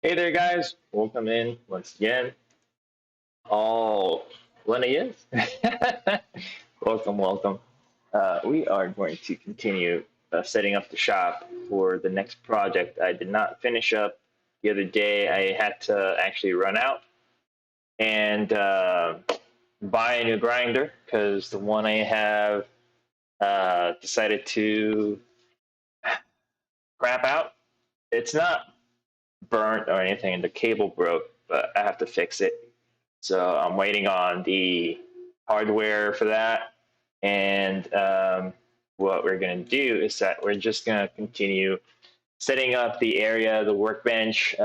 Hey there, guys. Welcome in once again. Oh, Lena, yes. Welcome. We are going to continue setting up the shop for the next project. I did not finish up the other day. I had to actually run out and buy a new grinder because the one I have decided to crap out. It's not burnt or anything. The cable broke, but I have to fix it. So I'm waiting on the hardware for that. And what we're going to do is that we're just going to continue setting up the area, the workbench,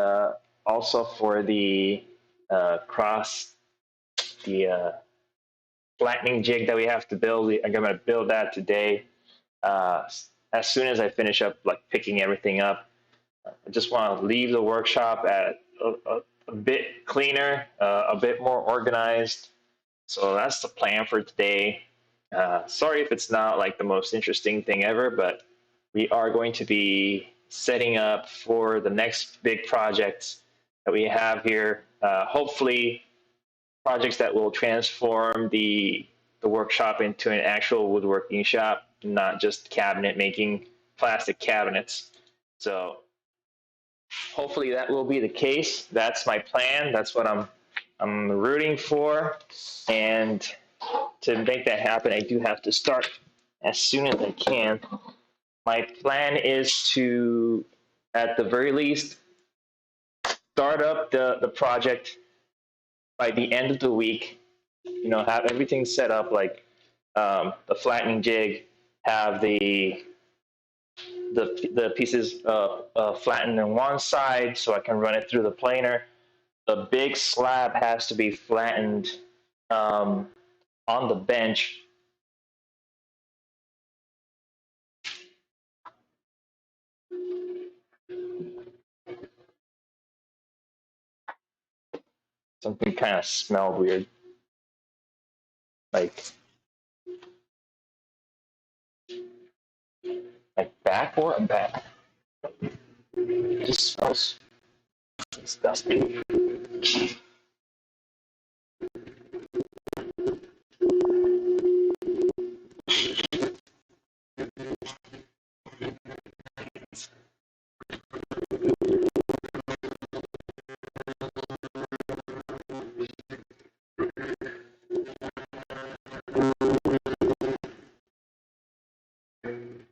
also for the cross, the flattening jig that we have to build. I'm going to build that today. Uh, as soon as I finish up, like picking everything up, I just want to leave the workshop at a bit cleaner, a bit more organized. So that's the plan for today. Sorry if it's not like the most interesting thing ever, but we are going to be setting up for the next big projects that we have here. Hopefully, projects that will transform the workshop into an actual woodworking shop, not just cabinet making plastic cabinets. So hopefully that will be the case. That's my plan. That's what I'm rooting for. And to make that happen, I do have to start as soon as I can. My plan is to, at the very least, start up the project by the end of the week. You know, have everything set up like the flattening jig, have the pieces flattened on one side so I can run it through the planer. The big slab has to be flattened um, on the bench. Something kind of smelled weird, like back or back. It just smells disgusting.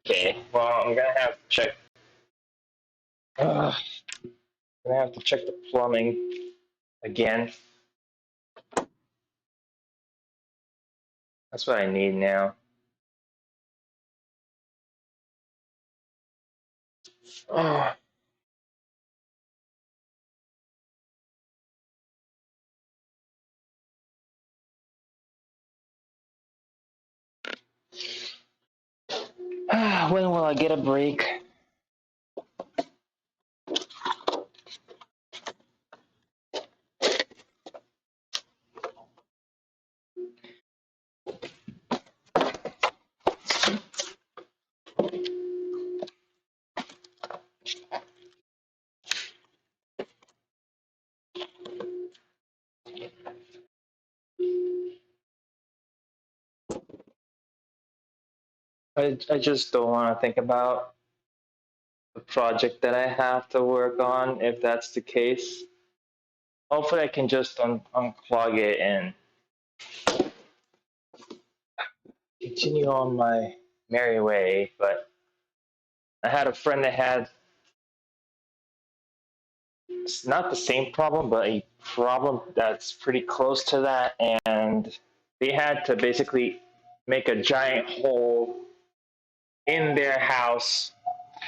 Okay, well I'm gonna have to check. I'm gonna have to check the plumbing again. That's what I need now. Oh. When will I get a break? I just don't want to think about the project that I have to work on if that's the case. Hopefully, I can just unplug it and continue on my merry way. But I had a friend that had it's not the same problem, but a problem that's pretty close to that. And they had to basically make a giant hole in their house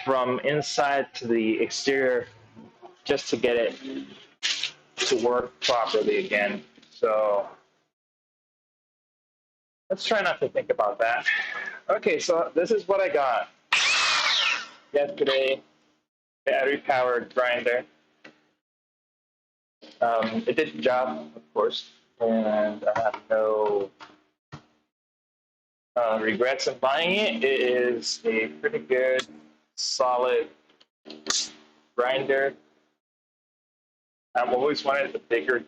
from inside to the exterior just to get it to work properly again. So let's try not to think about that. Okay, so this is what I got yesterday, battery powered grinder. It did the job, of course, and I have no regrets in buying it. It is a pretty good, solid grinder. I've always wanted the bigger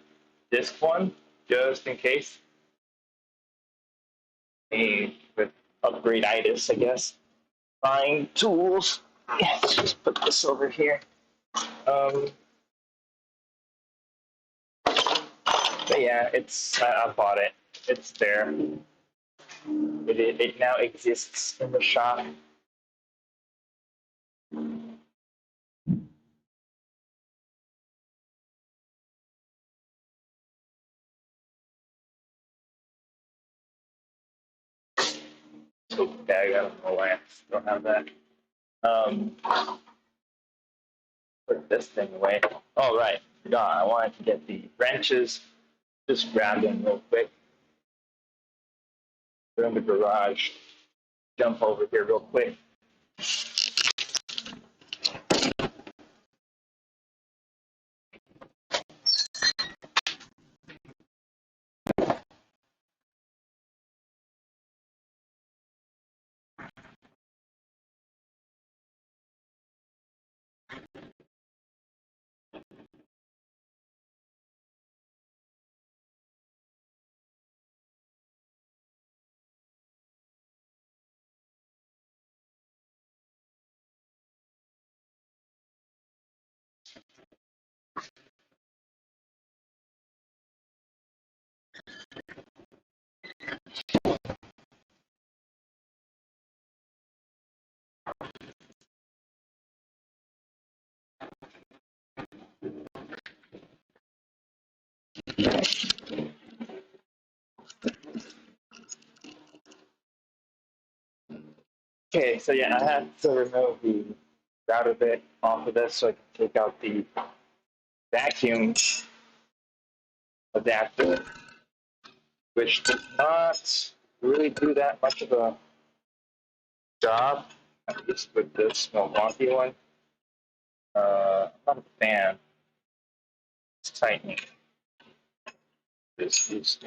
disc one, just in case. With upgrade-itis, I guess. Buying tools. Yeah, let's just put this over here. Um, but yeah, I bought it. It's there. It now exists in the shop. So bag, I don't know why I don't have that. Um, put this thing away. All right, forgot. I wanted to get the wrenches. Just grab them real quick. Go in the garage. Jump over here real quick. Okay, so yeah, I have to remove the router bit off of this so I can take out the vacuum adapter, which does not really do that much of a job, at least with this Milwaukee one. I'm not a fan. It's tightening. This is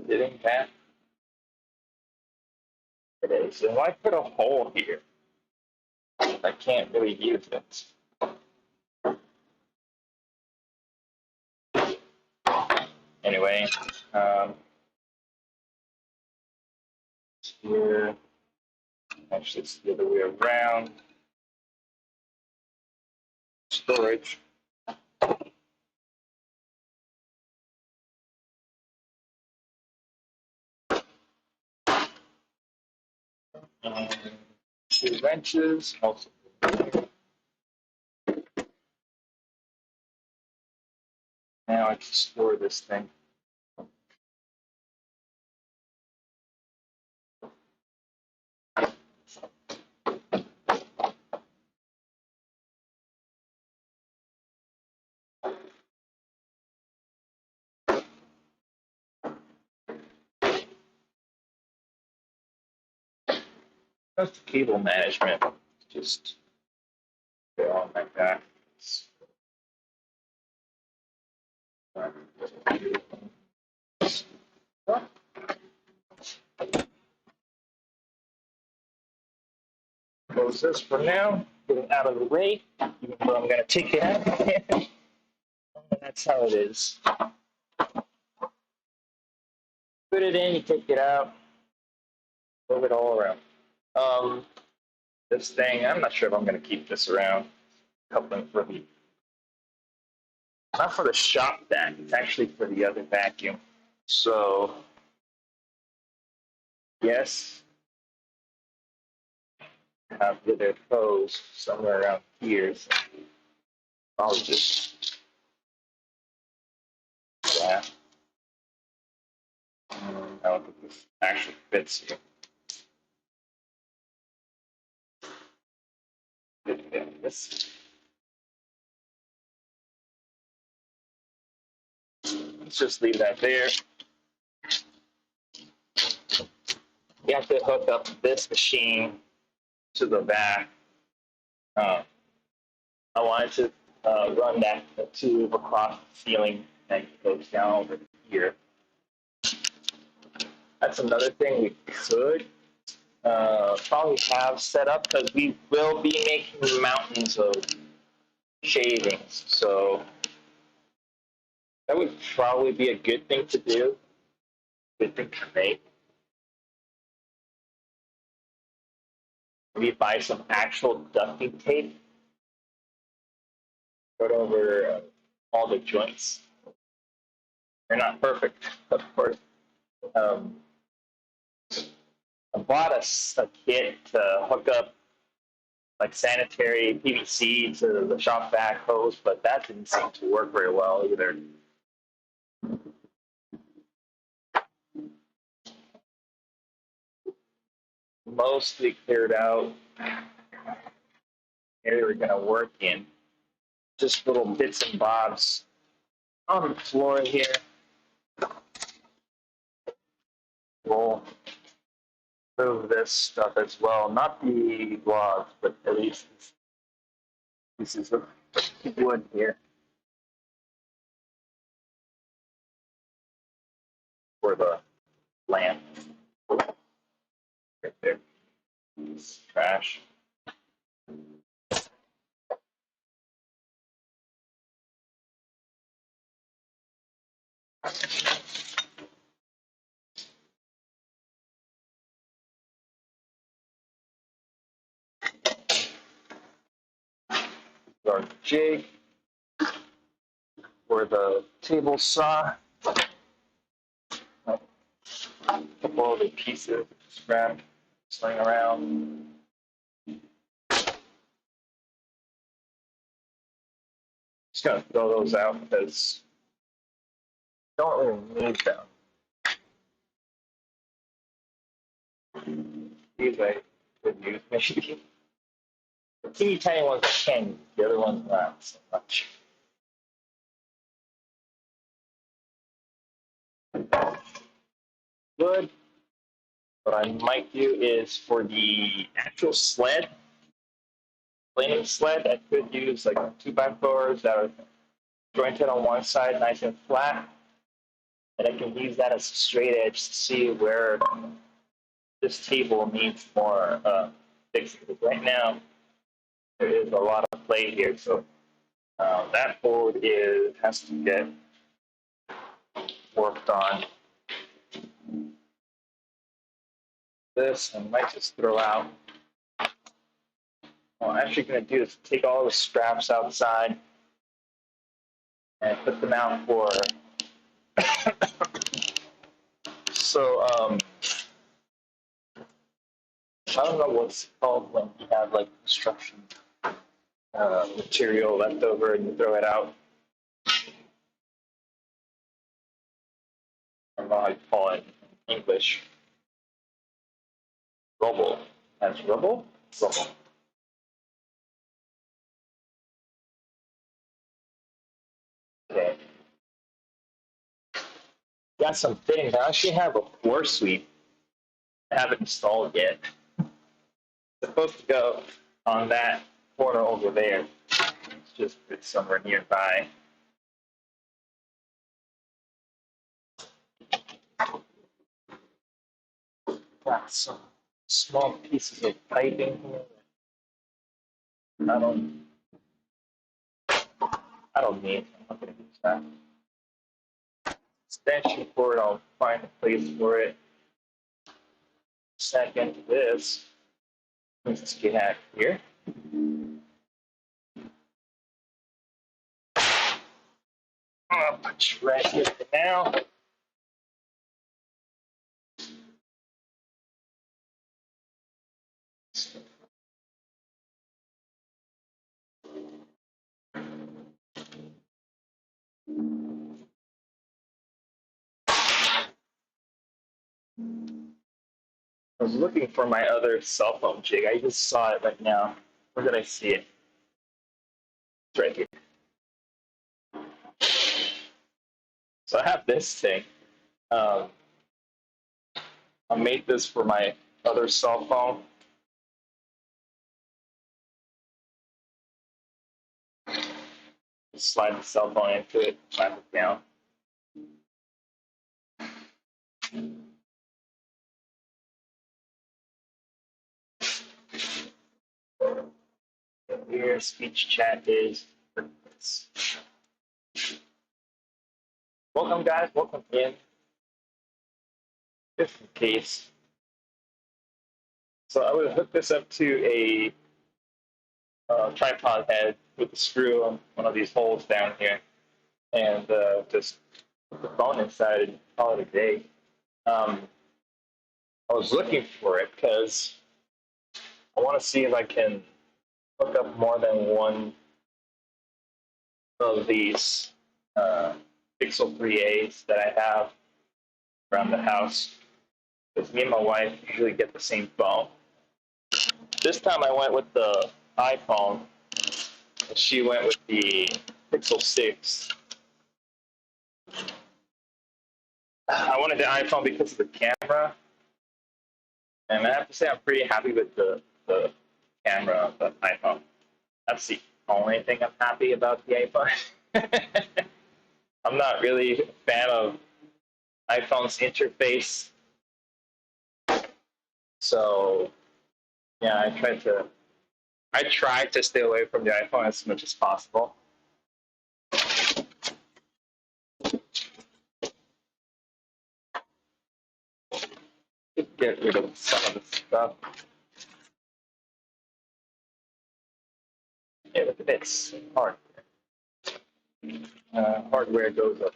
hitting that. It is. And why put a hole here? I can't really use it. Anyway, um, here, actually, it's the other way around. Storage. Um, two wrenches. Also, now I can store this thing. That's the cable management. Just go on like that. Close this for now. Get it out of the way, even though I'm going to take it out. That's how it is. Put it in, you take it out, move it all around. This thing, I'm not sure if I'm going to keep this around. Coupling for the, not for the shop vac, it's actually for the other vacuum. So, yes, I have the other hose somewhere around here. So I'll just, yeah. I don't think this actually fits here. This. Let's just leave that there. You have to hook up this machine to the back. Uh, I wanted to run that tube across the ceiling that goes down over here. That's another thing we could probably have set up because we will be making mountains of shavings. So that would probably be a good thing to do, good thing to make. Maybe buy some actual ducting tape, put over all the joints. They're not perfect, of course. Um, I bought a kit to hook up like sanitary PVC to the shop vac hose, but that didn't seem to work very well either. Mostly cleared out area we're gonna work in. Just little bits and bobs on the floor here. We'll move this stuff as well. Not the logs, but at least pieces of wood here for the lamp. Right there. It's trash. Our jig for the table saw. A couple other pieces scrap sling around. Just gonna throw those out because I don't really need them. These I could use maybe. The teeny tiny ones I can use, the other ones not so much. Good. What I might do is for the actual sled, planing sled, I could use like 2x4s that are jointed on one side, nice and flat. And I can use that as a straight edge to see where this table needs more fixing. Right now, there is a lot of play here, so that board has to get worked on. This I might just throw out. What I'm actually going to do is take all the straps outside and put them out for. So I don't know what's called when you have like construction material left over and you throw it out. I don't know how you call it in English. Rubble. That's rubble? Rubble. Okay. Got some fittings. I actually have a floor sweep. I haven't installed yet. It's supposed to go on that corner over there. It's just it's somewhere nearby. Got some small pieces of piping here. I don't need. I'm not gonna use that. Extension cord, I'll find a place for it. Second to this, let's get out here. I'll put you right here for now. I was looking for my other cell phone jig. I just saw it right now. Where did I see it? It's right here. So I have this thing. Um, I made this for my other cell phone. Just slide the cell phone into it, slap it down. Here, speech chat is. Welcome, guys. Welcome in. Just in case. So I would hook this up to a tripod head with a screw on one of these holes down here, and just put the phone inside and call it a day. Um, I was looking for it because I want to see if I can hook up more than one of these Pixel 3As that I have around the house. Because me and my wife usually get the same phone. This time I went with the iPhone, and she went with the Pixel 6. I wanted the iPhone because of the camera, and I have to say I'm pretty happy with the camera of the iPhone. That's the only thing I'm happy about the iPhone. I'm not really a fan of iPhone's interface, so yeah, I try to stay away from the iPhone as much as possible. Get rid of some of the stuff. Yeah, look at this hardware. Hardware goes up.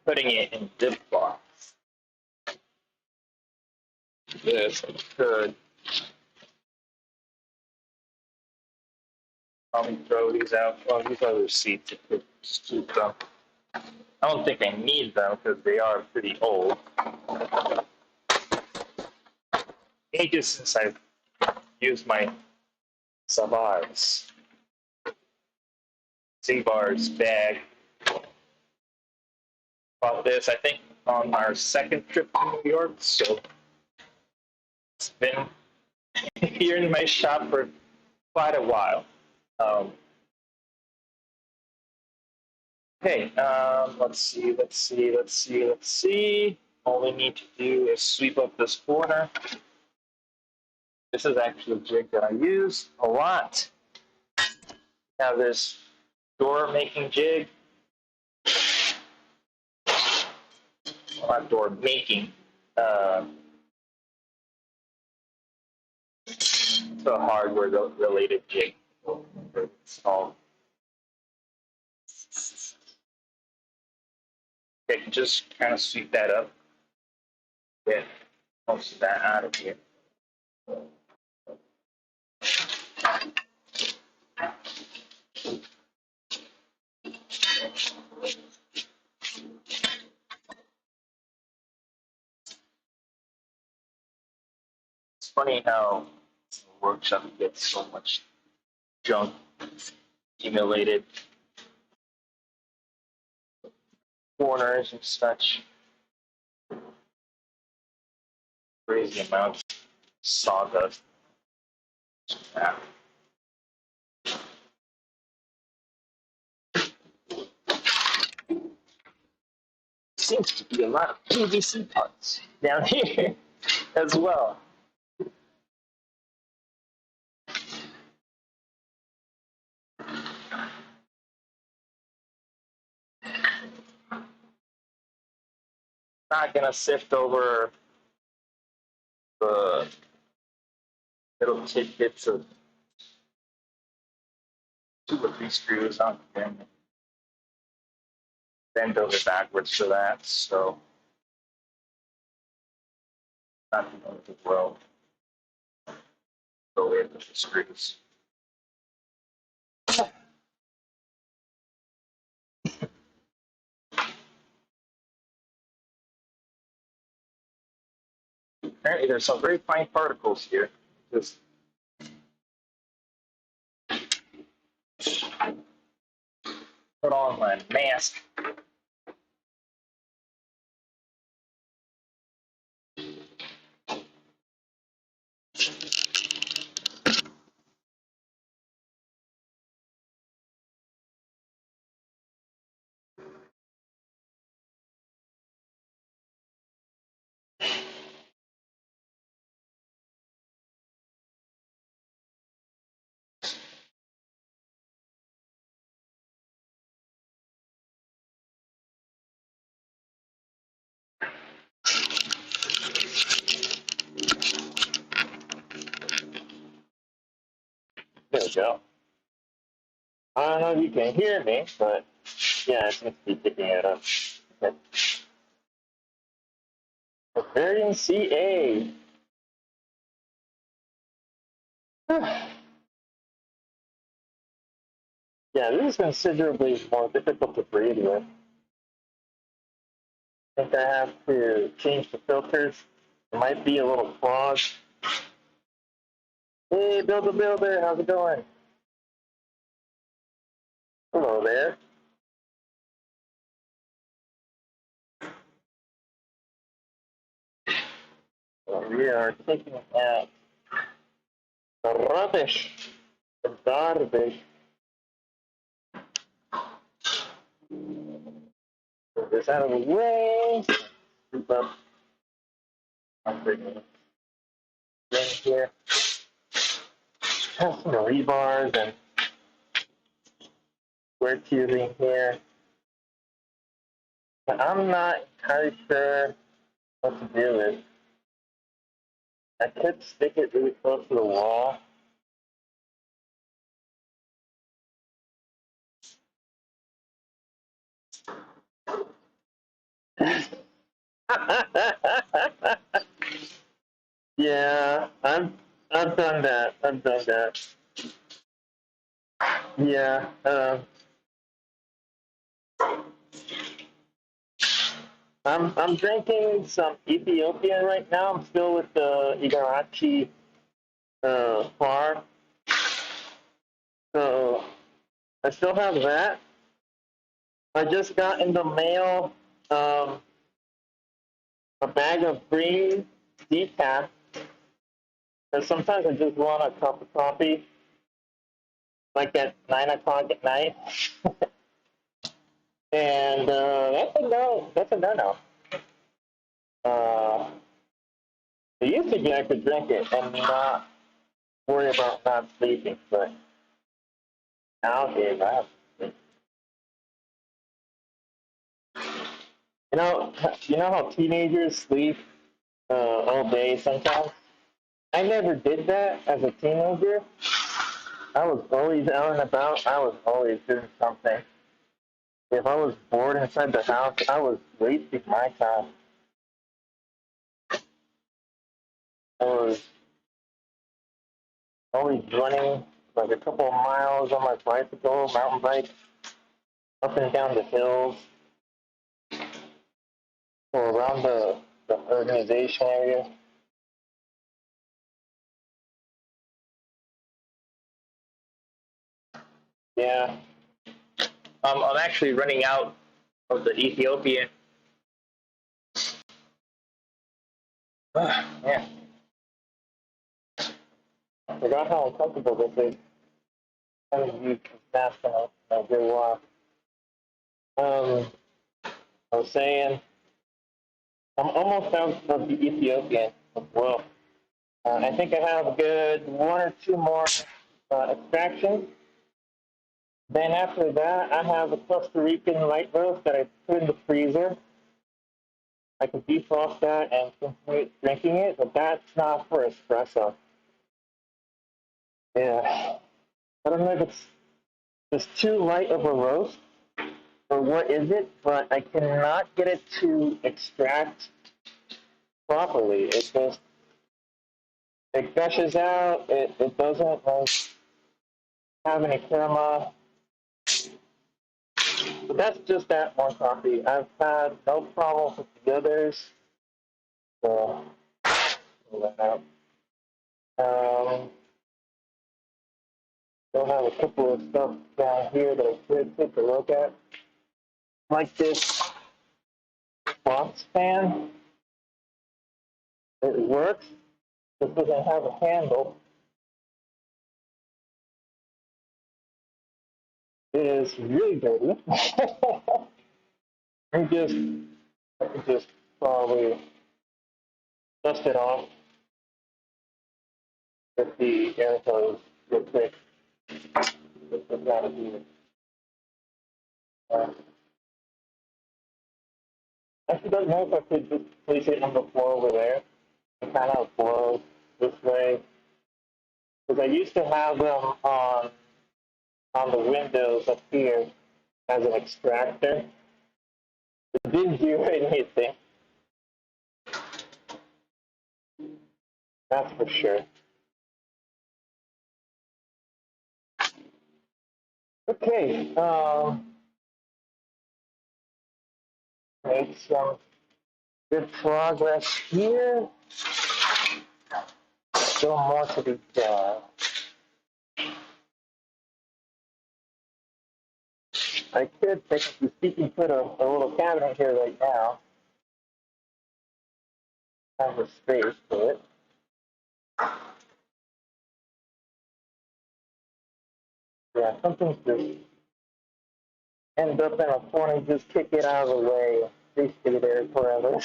Putting it in Ziploc. This could probably throw these out. Well, these are the receipts. It could just keep them. I don't think I need them because they are pretty old. Ages since I've used my Savars. Z-Bars bag. Bought this, I think, on our second trip to New York, so it's been here in my shop for quite a while. Okay, let's see. All we need to do is sweep up this corner. This is actually a jig that I use a lot. Now this door making jig. Not door making. It's a hardware related jig. It's called. Okay, just kind of sweep that up. Get most of that out of here. It's funny how the workshop gets so much junk accumulated, corners and such. Crazy amount of sawdust. Yeah. Seems to be a lot of PVC parts down here as well. Not gonna sift over the little tidbits of 2 or 3 screws on them. Bend over backwards for that, so not the end of the world. Go in with the screws. Apparently, there's some very fine particles here. Just Put on my mask. There we go. I don't know if you can hear me, but yeah, it seems to be picking it up. Bavarian CA. Yeah, this is considerably more difficult to breathe with. I think I have to change the filters. It might be a little clogged. Hey, Builder Builder, how's it going? Hello there. So we are taking out the rubbish, the garbage. Put this out of the way. Scoop up. I'm bringing it in here. Have some rebars and square tubing here. But I'm not entirely sure what to do with. I could stick it really close to the wall. Yeah, I've done that. I've done that. Yeah. I'm drinking some Ethiopian right now. I'm still with the Igarashi bar. So I still have that. I just got in the mail um, a bag of green decaf. And sometimes I just want a cup of coffee, like at 9 o'clock at night. And that's a no. That's a no-no. Uh, it used to be I could drink it and not worry about not sleeping, but nowadays I have to sleep. You know how teenagers sleep all day sometimes? I never did that as a teenager. I was always out and about. I was always doing something. If I was bored inside the house, I was wasting my time. I was always running like a couple of miles on my bicycle, mountain bike, up and down the hills or around the organization area. Yeah. I'm actually running out of the Ethiopian. Yeah. I forgot how uncomfortable this is. I haven't used this mask in a good while. Um, I was saying, I'm almost out of the Ethiopian as well. I think I have a good one or two more extractions. Then after that, I have a Costa Rican light roast that I put in the freezer. I could defrost that and continue drinking it, but that's not for espresso. Yeah, I don't know if it's just too light of a roast or what is it, but I cannot get it to extract properly. It just it gushes out. It doesn't like have any crema. But that's just that one coffee. I've had no problems with the others. So pull that out. Um, They'll have a couple of stuff down here that I could take a look at, like this box fan. It works. It doesn't have a handle. It is really dirty. I could just probably dust it off with the air hose real quick. It's got to be. Uh, I actually don't know if I could just place it on the floor over there and kind of blow this way. Because I used to have them on the windows up here as an extractor. It didn't do anything. That's for sure. Okay, made some good progress here. Still more to be done. I could technically speaking put a little cabinet here right now. Have the space for it. Yeah, something's just end up in a corner and just kick it out of the way. They stay there forever.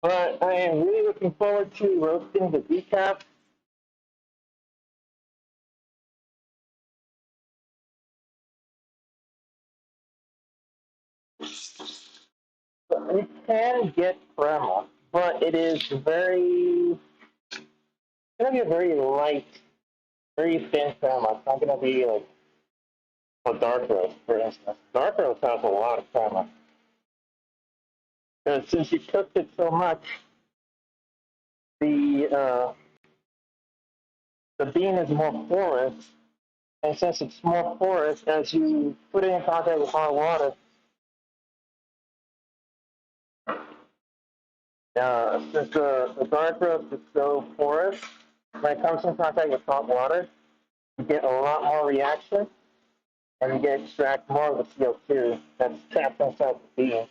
But I am really looking forward to roasting the decaf. You can get crema, but it is very, it's gonna be a very light, very thin crema. It's not gonna be like a dark roast, for instance. Dark roast has a lot of crema. And since you cooked it so much, the uh, the bean is more porous, and since it's more porous, as you put it in contact with hot water, since the dark roast is so porous, when it comes in contact with hot water, you get a lot more reaction, and you get extract more of the CO2 that's trapped inside the bean.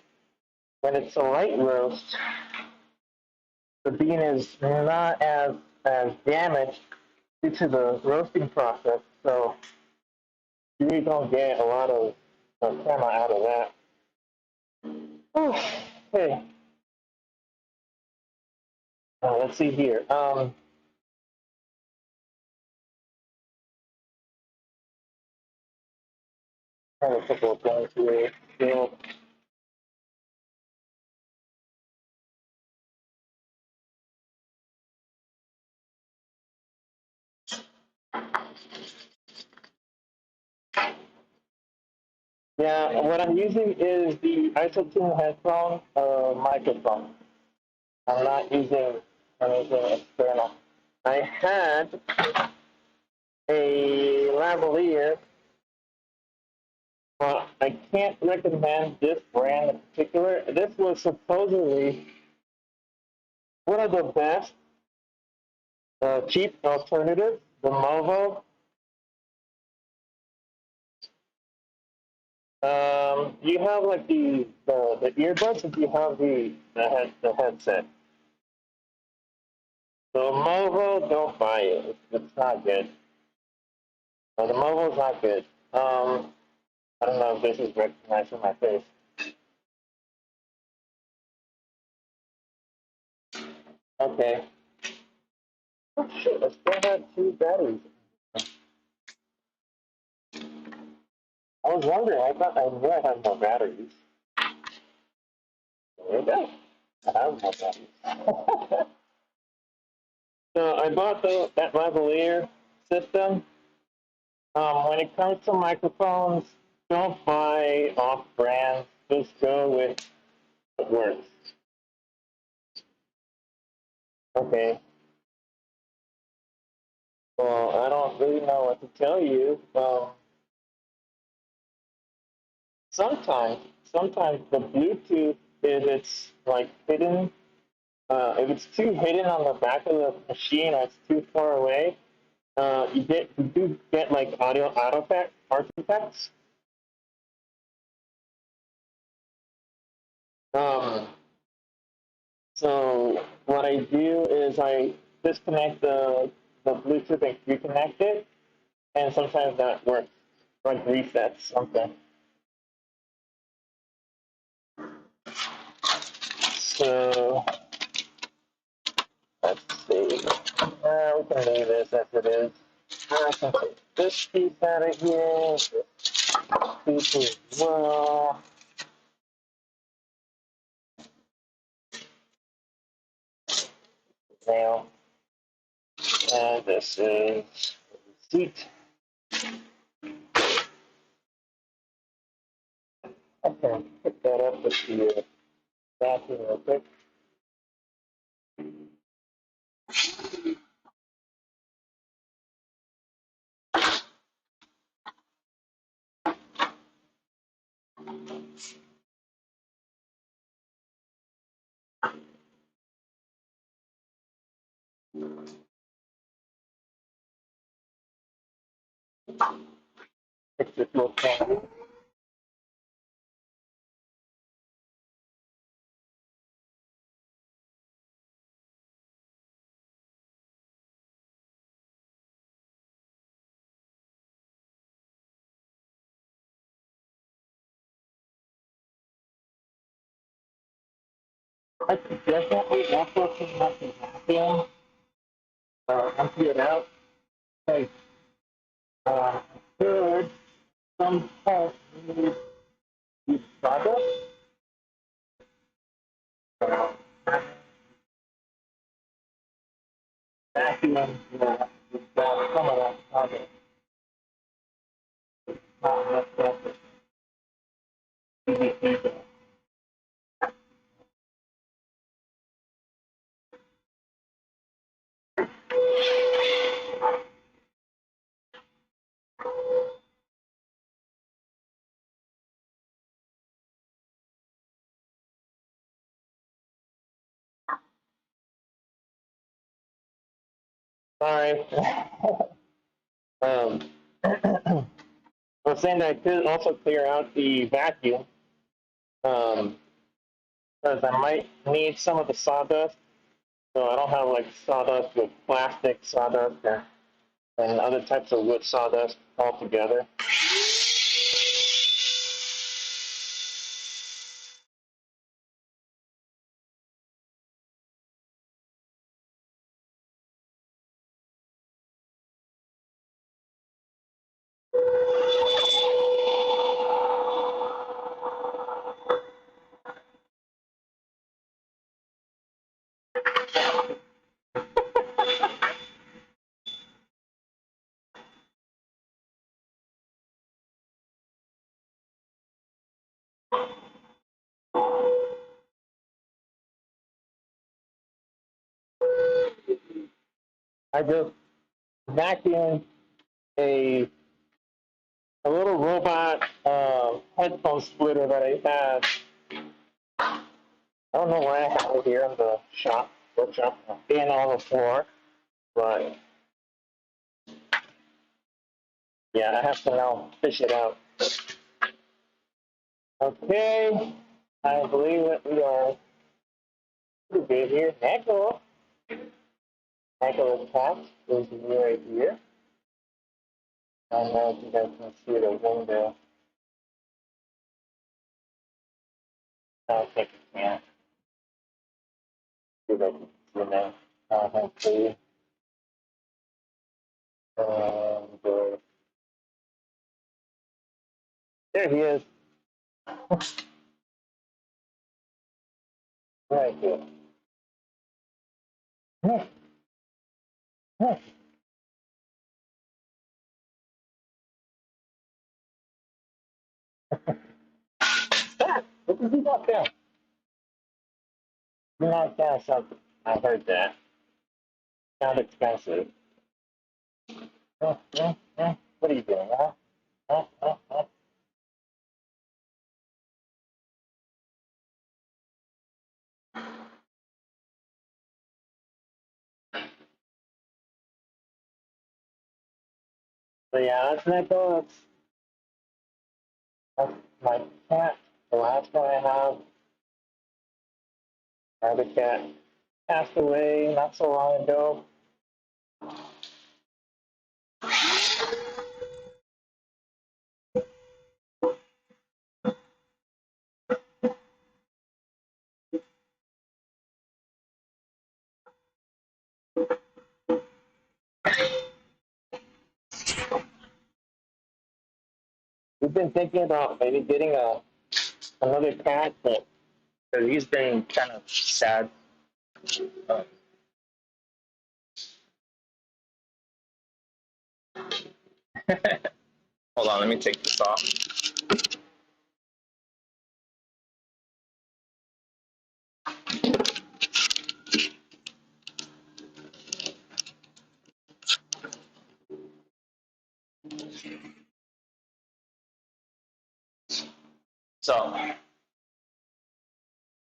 When it's a light roast, the bean is not as damaged due to the roasting process, so you really don't get a lot of crema out of that. Oh, okay, let's see here. I have a couple of things here. Still. Yeah, what I'm using is the Isotune headphone microphone. I'm not using anything external. I had a lavalier, but I can't recommend this brand in particular. This was supposedly one of the best cheap alternatives, the Movo. You have like the earbuds, if you have the headset. The Movo, don't buy it. It's not good. The Movo's not good. I don't know if this is recognizing my face. Okay. Oh shit, I still have two batteries. I was wondering, I thought I knew I had more batteries. There we go. I have more batteries. So I bought that lavalier system. When it comes to microphones, don't buy off brand. Just go with what works. Okay. Well, I don't really know what to tell you. Sometimes sometimes the Bluetooth, if it's like hidden, if it's too hidden on the back of the machine or it's too far away, you do get like audio artifacts. Um, so what I do is I disconnect the Bluetooth and reconnect it, and sometimes that works, like resets something. So let's see. We can leave this as it is. I can take this piece out of here. This piece as well. Now, and this is the receipt. I can pick that up with the vacuum real quick. Fix this little thing. I could definitely also clean up the vacuum, empty it out. Okay, could some parts need product. Uh, Vacuum some of that product. Not necessarily PVC. Sorry. um, I was saying that I could also clear out the vacuum because I might need some of the sawdust. So I don't have like sawdust with plastic sawdust and other types of wood sawdust all together. I just vacuumed a a little robot headphone splitter that I had. I don't know why I have it here in the workshop, and on the floor, but yeah, I have to now fish it out. Okay, I believe that we are pretty good here. Echo attached is right here. I don't know if you guys can see the window. I don't think you can. See if I can zoom in. Hopefully. And there he is. Right here. Stop! What did you knock down? You knocked down something. I heard that. Sound expensive. What are you doing, huh? So yeah, that's Nico. That's my cat. The last one I have. My other cat passed away not so long ago. We've been thinking about maybe getting another cat, but he's been kind of sad. Uh, Hold on, let me take this off. So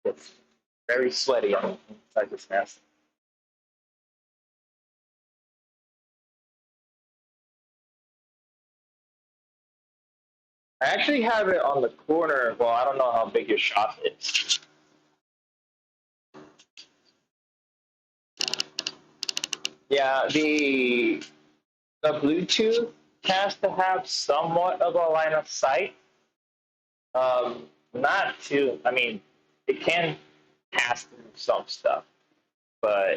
it's very sweaty on inside this nest. I actually have it on the corner. Well, I don't know how big your shop is. Yeah, the Bluetooth has to have somewhat of a line of sight. Not to, I mean, it can pass through some stuff, but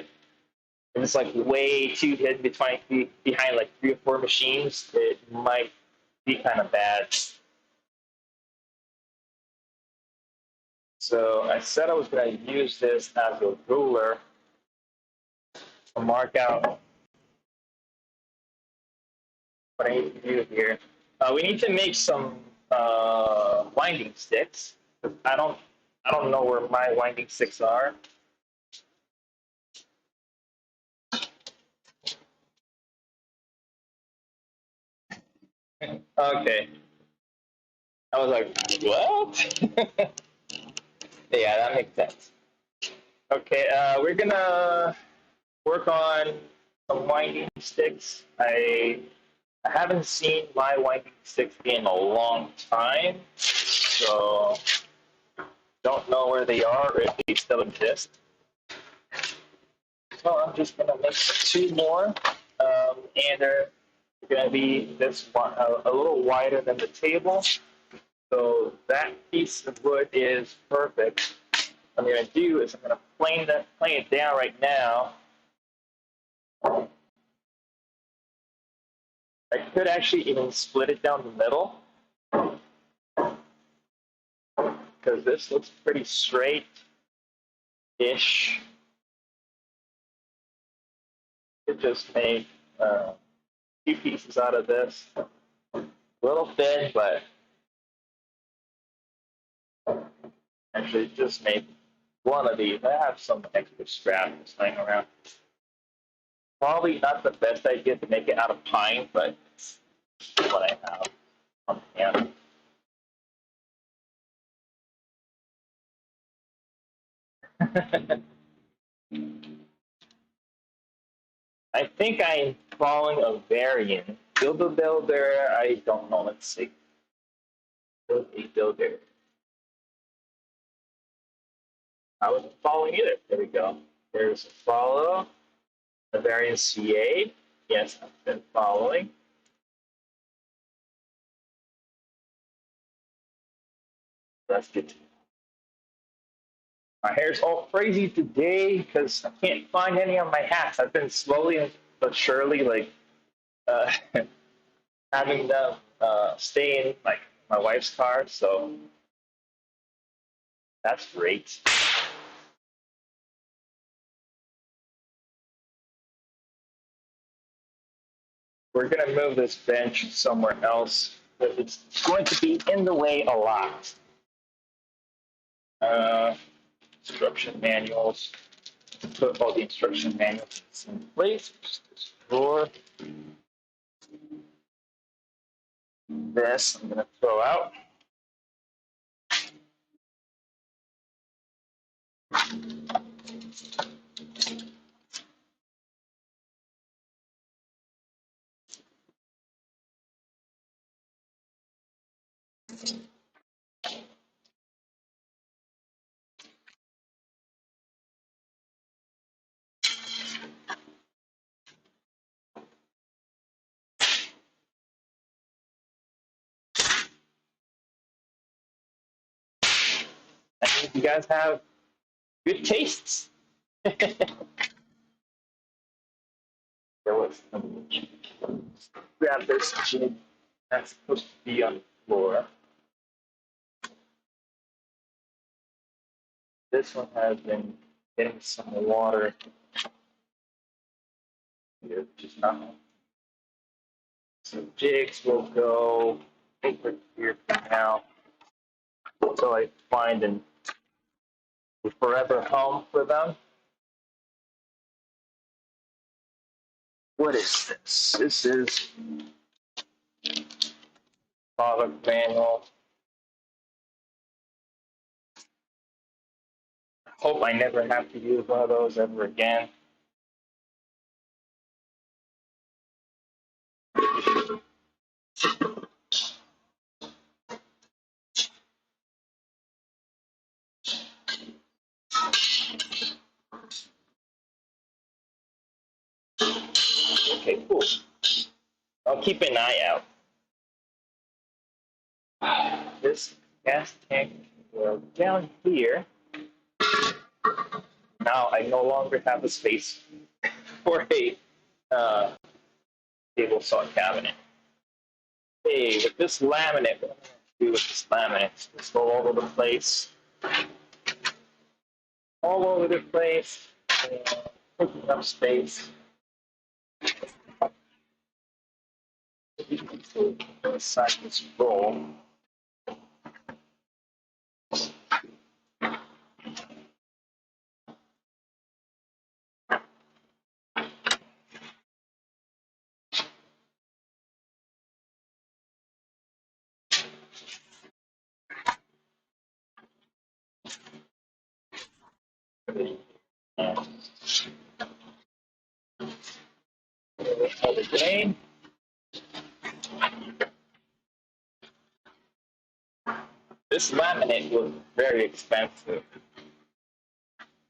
if it's like way too hidden behind like 3 or 4 machines, it might be kind of bad. So I said I was going to use this as a ruler to mark out what I need to do here. We need to make some winding sticks. I don't know where my winding sticks are. Okay. I was like, what? Yeah, that makes sense. Okay, we're gonna work on some winding sticks. I haven't seen my winding sticks in a long time, so don't know where they are or if they still exist. So I'm just gonna make 2 more, and they're gonna be this one a little wider than the table. So that piece of wood is perfect. What I'm gonna do is I'm gonna plane it down right now. I could actually even split it down the middle because this looks pretty straight-ish. It just made 2 pieces out of this. A little thin, but actually just made one of these. I have some extra scrap just laying around. Probably not the best idea to make it out of pine, but it's what I have on hand. I think I'm following a variant. Build a builder, I don't know. Let's see. Build a builder. I wasn't following either. There we go. There's a follow. The variant CA. Yes, I've been following. That's good to know. My hair's all crazy today because I can't find any of my hats. I've been slowly but surely uh, having them stay in like my wife's car, so that's great. We're gonna move this bench somewhere else. It's going to be in the way a lot. Uh, Instruction manuals. To put all the instruction manuals in place. Just this drawer. This I'm gonna throw out. you guys have good tastes. There was grab this jig that's supposed to be on the floor. This one has been getting some water here, which is not. So jigs will go over here for now until I find a forever home for them. What is this? This is product manual. Hope I never have to use one of those ever again. Okay, cool. I'll keep an eye out. This gas tank will down here. Now I no longer have a space for a table saw cabinet. Hey, with this laminate, what I'm going to do with this laminate is just go all over the place. All over the place. Taking up space. Inside this roll. The grain. This laminate was very expensive.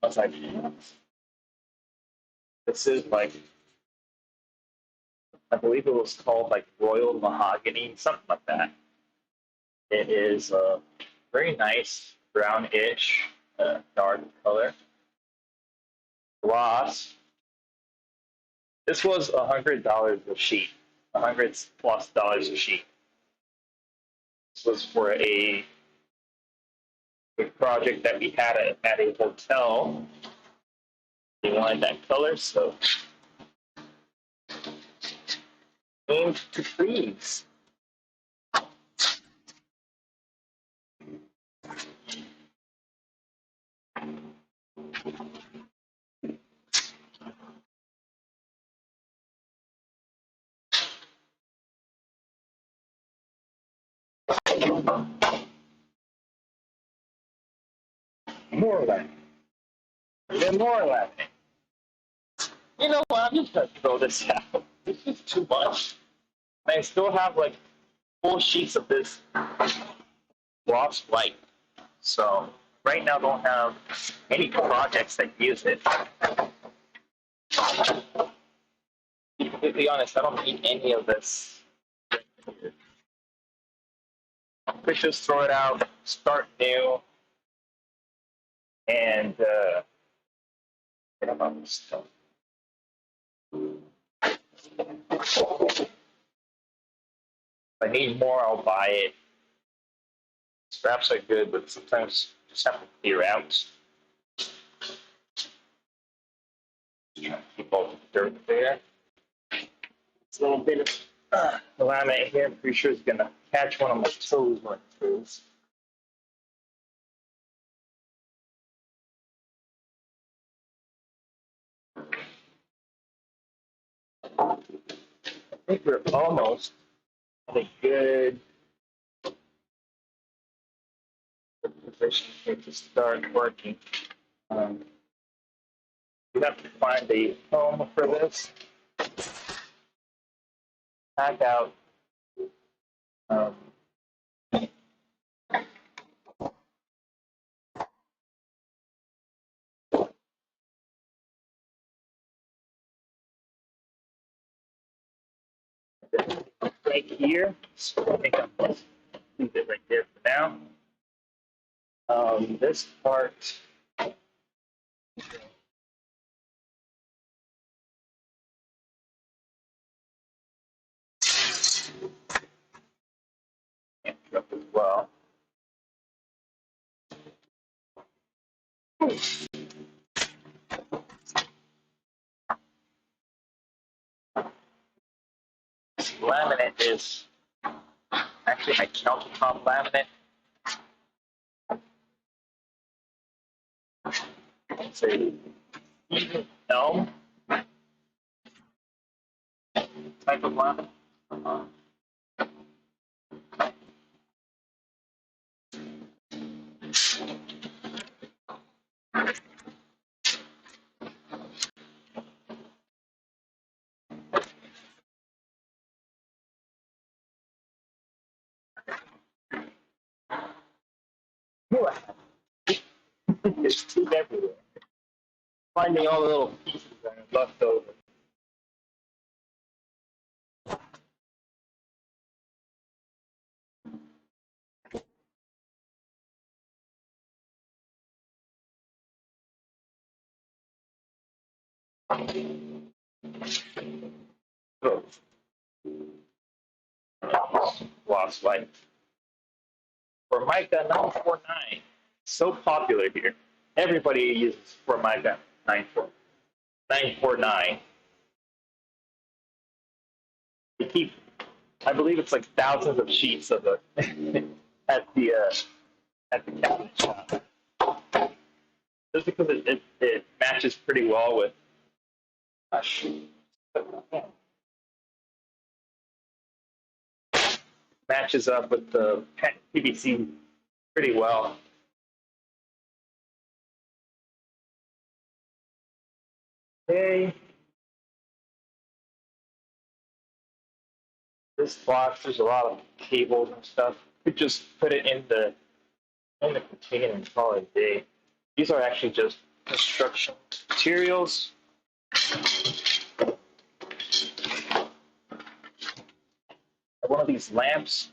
I was like, this is like, I believe it was called like Royal Mahogany, something like that. It is a very nice brownish, dark color. Gloss. This was $100 a sheet, $100+ a sheet. This was for a project that we had at a hotel. They wanted that color, so aimed to please. More laminate. Then more laminate. You know what? I'm just gonna throw this out. This is too much. I still have like 4 sheets of this gloss white. So right now, I don't have any projects that use it. To be completely honest, I don't need any of this. I just throw it out, start new, and get about this stuff. If I need more, I'll buy it. Scraps are good, but sometimes you just have to clear out. Just trying to keep all the dirt there. It's a little bit of laminate here. I'm pretty sure it's gonna catch one of my toes when it goes. I think we're almost at a good position here to start working. We have to find a home for this. Pack out right here. So I think I'm going to leave it right there for now. This part. Up as well. Laminate is actually my countertop laminate. It's a even elm type of laminate. There's tube everywhere. Finding all the little pieces that are left over. Lost light. Formica 949. So popular here. Everybody uses Formica 949. They keep, I believe it's like thousands of sheets of it at the cabinet shop. Just because it matches pretty well with. Matches up with the PVC pretty well. Okay. This box, there's a lot of cables and stuff. You could just put it in the container and call it a day. These are actually just construction materials. One of these lamps,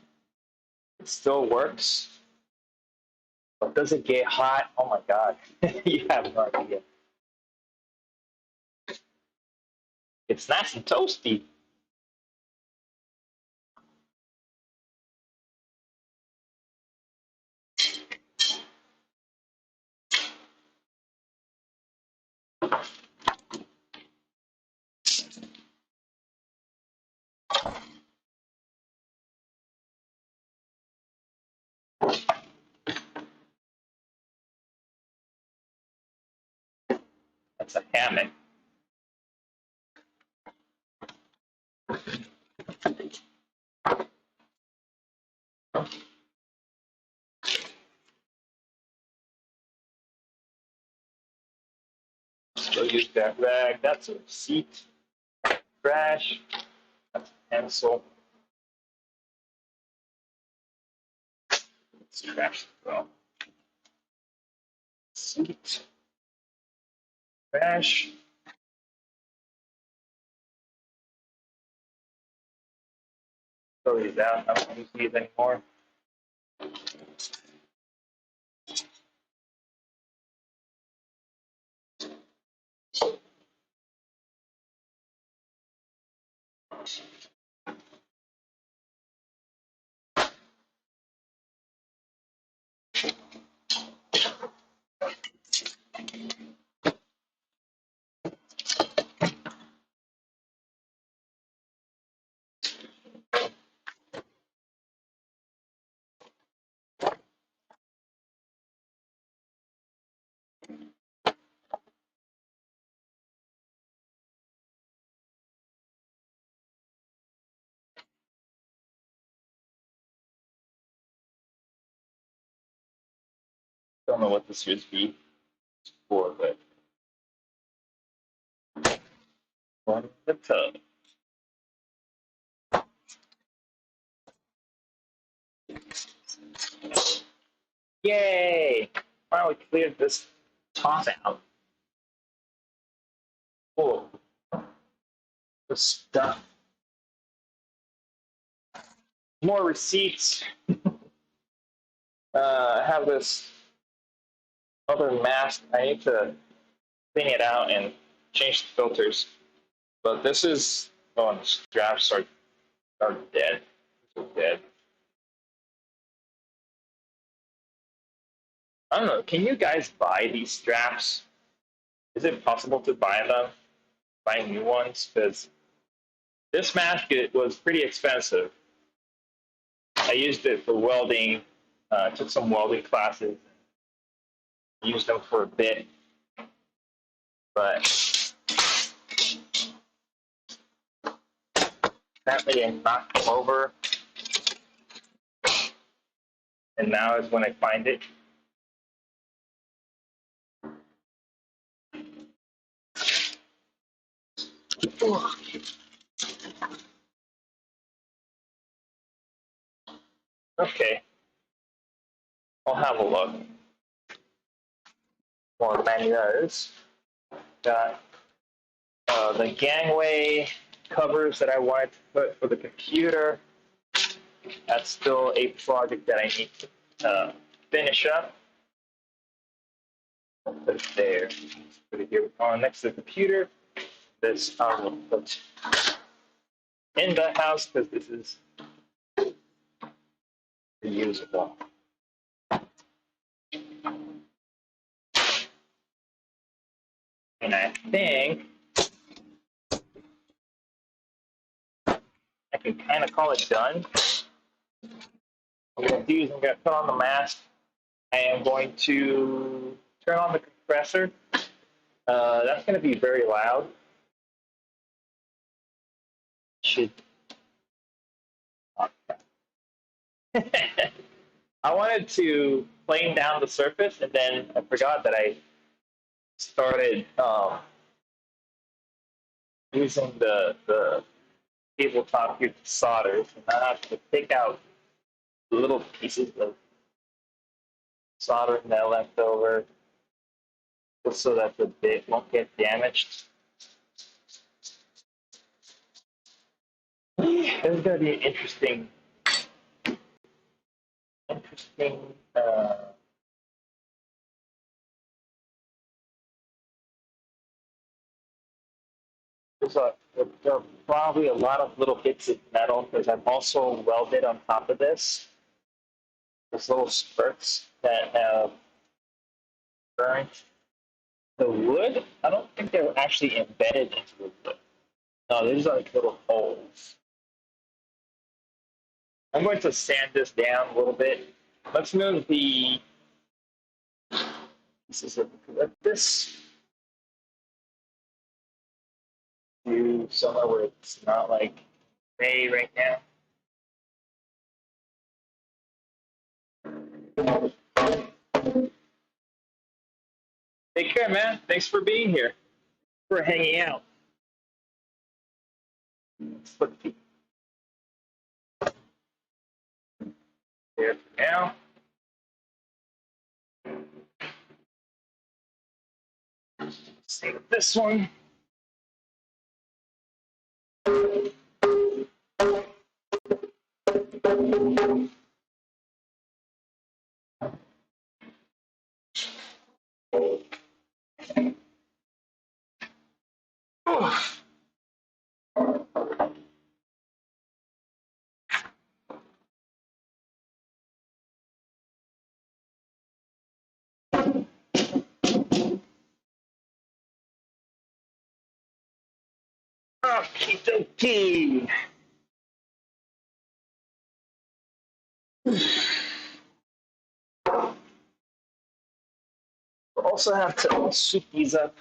it still works, but does it get hot? Oh my God, you have no idea. It's nice and toasty. That's a hammock. Still use that rag. That's a seat. Trash. That's a pencil. It's trash as well. Seat. Trash. Throw these out. I don't use these anymore. Don't know what this USB is for, but on the tub. Yay! Finally cleared this top out. Full of the stuff. More receipts. I have this other mask. I need to clean it out and change the filters. But this is, oh, the straps are dead. They're dead. I don't know. Can you guys buy these straps? Is it possible to buy them? Buy new ones? Because this mask, it was pretty expensive. I used it for welding. Took some welding classes. Used them for a bit, but apparently I knocked them over, and now is when I find it. Okay, I'll have a look. More manuals. Got the gangway covers that I wanted to put for the computer. That's still a project that I need to finish up. I'll put it there. Put it here next to the computer. This I will put in the house because this is reusable. And I think I can kind of call it done. What I'm going to do is I'm going to put on the mask. I am going to turn on the compressor. That's going to be very loud. Should. I wanted to plane down the surface, and then I forgot that I started using the tabletop here to solder, and I have to pick out little pieces of soldering that left over, just so that the bit won't get damaged. This is going to be an interesting there are probably a lot of little bits of metal because I've also welded on top of this. There's little spurts that have burnt the wood. I don't think they were actually embedded into the wood. No, these are like little holes. I'm going to sand this down a little bit. Let's move the. This to somewhere where it's not like gray right now. Take care, man. Thanks for being here. For hanging out. Let's put the there for now. Save this one. Okie dokie. We'll also have to soup these up.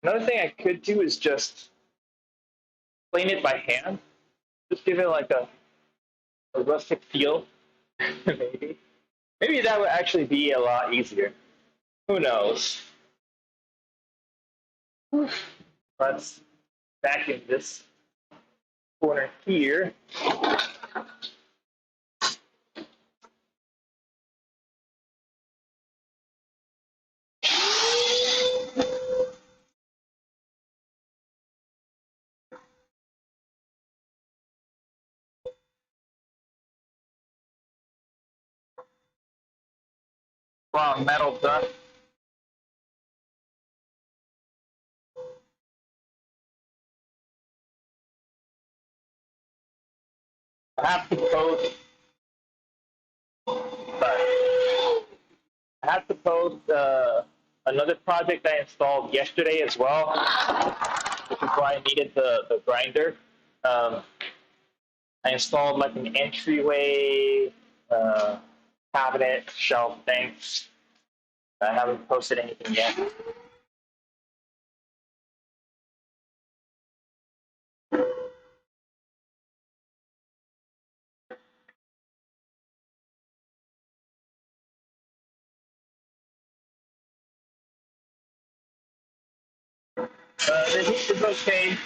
Another thing I could do is just plane it by hand. Just give it like a rustic feel, maybe. Maybe that would actually be a lot easier. Who knows? Let's vacuum this corner here. lot of metal dust. I have to post, but I have to post another project I installed yesterday as well, which is why I needed the grinder. I installed like an entryway cabinet shelf thing. I haven't posted anything yet. The heat is okay.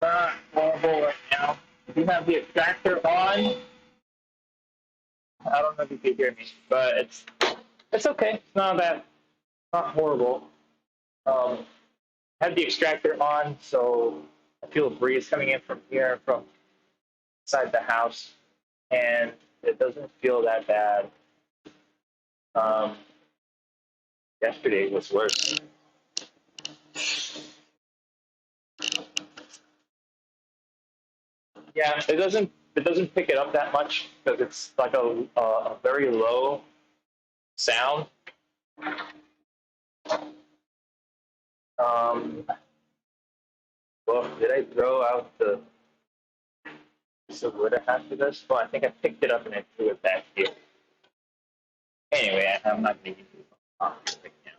Not horrible right now. If you have the extractor on, I don't know if you can hear me, but it's okay. It's not bad. Not horrible. I have the extractor on, so I feel a breeze coming in from here, from inside the house, and it doesn't feel that bad. Yesterday was worse. Yeah, it doesn't pick it up that much because it's like a very low sound. Well, did I throw out the piece of wood after this? Well, I think I picked it up and I threw it back here. Anyway, I'm not going to use it right now.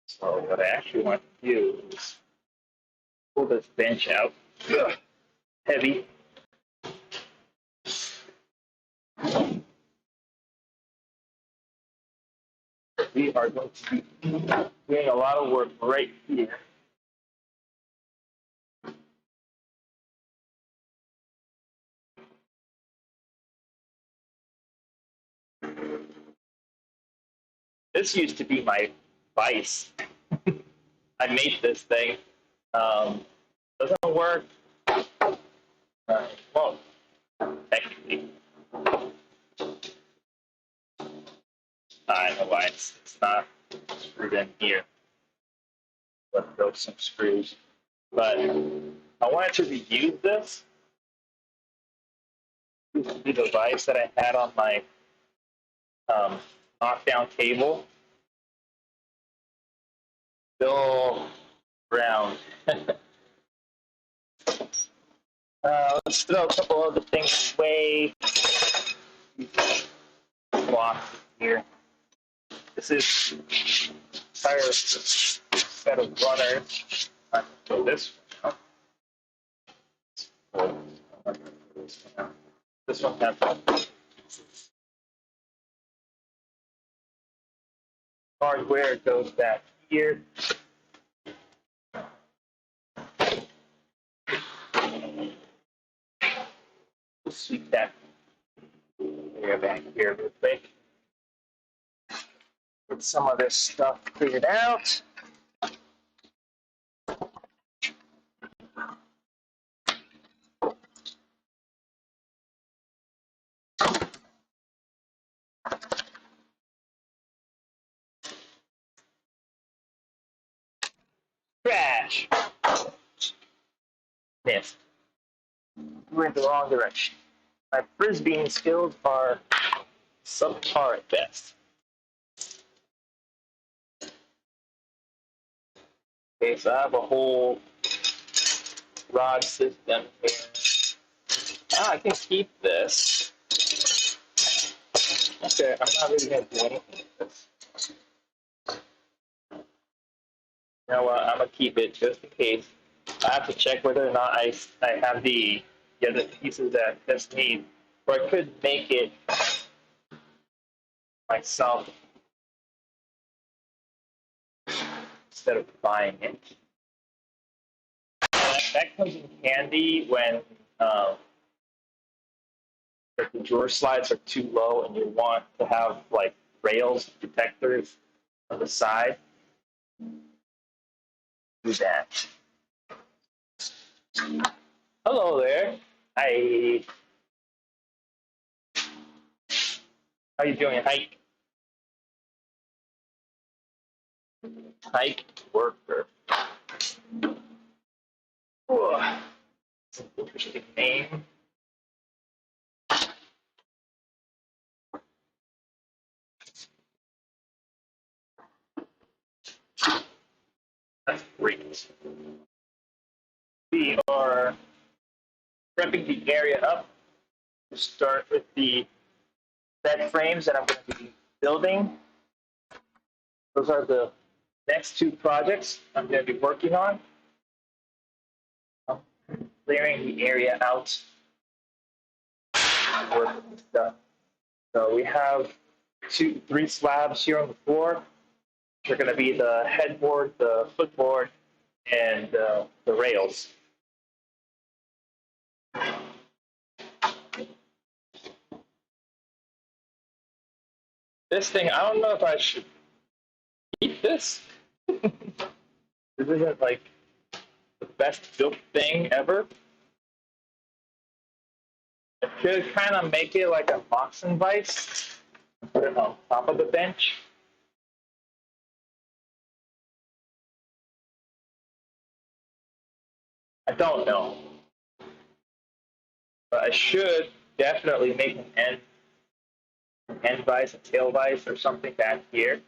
So what I actually want to do is pull this bench out. Ugh, heavy. We are going to be doing a lot of work right here. This used to be my vice. I made this thing. Doesn't work. Well, technically. I don't know why it's not screwed in here. Let's throw some screws. But I wanted to reuse this. This is the device that I had on my knockdown table. Still around. Let's throw a couple other things away. Blocks here. This is entire set of runners. I can throw this one out. This one has hardware goes back here. We'll sweep that area back here real quick. Get some of this stuff cleared out. Crash. Missed. Went the wrong direction. My frisbeeing skills are subpar at best. Okay, so I have a whole rod system here. I can keep this. Okay, I'm not really going to do anything with this. You know what? I'm going to keep it just in case. I have to check whether or not I have the other pieces that I just need. Or I could make it myself instead of buying it. That comes in handy when if the drawer slides are too low and you want to have like rails protectors on the side. Do that. Hello there. Hi. How you doing? Hike. Hike worker. Ooh, that's an interesting name. That's great. We are prepping the area up to start with the bed frames that I'm going to be building. Those are the next two projects I'm going to be working on. I'm clearing the area out, working stuff. So we have three slabs here on the floor. They're going to be the headboard, the footboard, and the rails. This thing, I don't know if I should keep this. This isn't like the best built thing ever. I could kind of make it like a boxing vise and put it on top of the bench. I don't know. But I should definitely make an end vise, a tail vise, or something back here.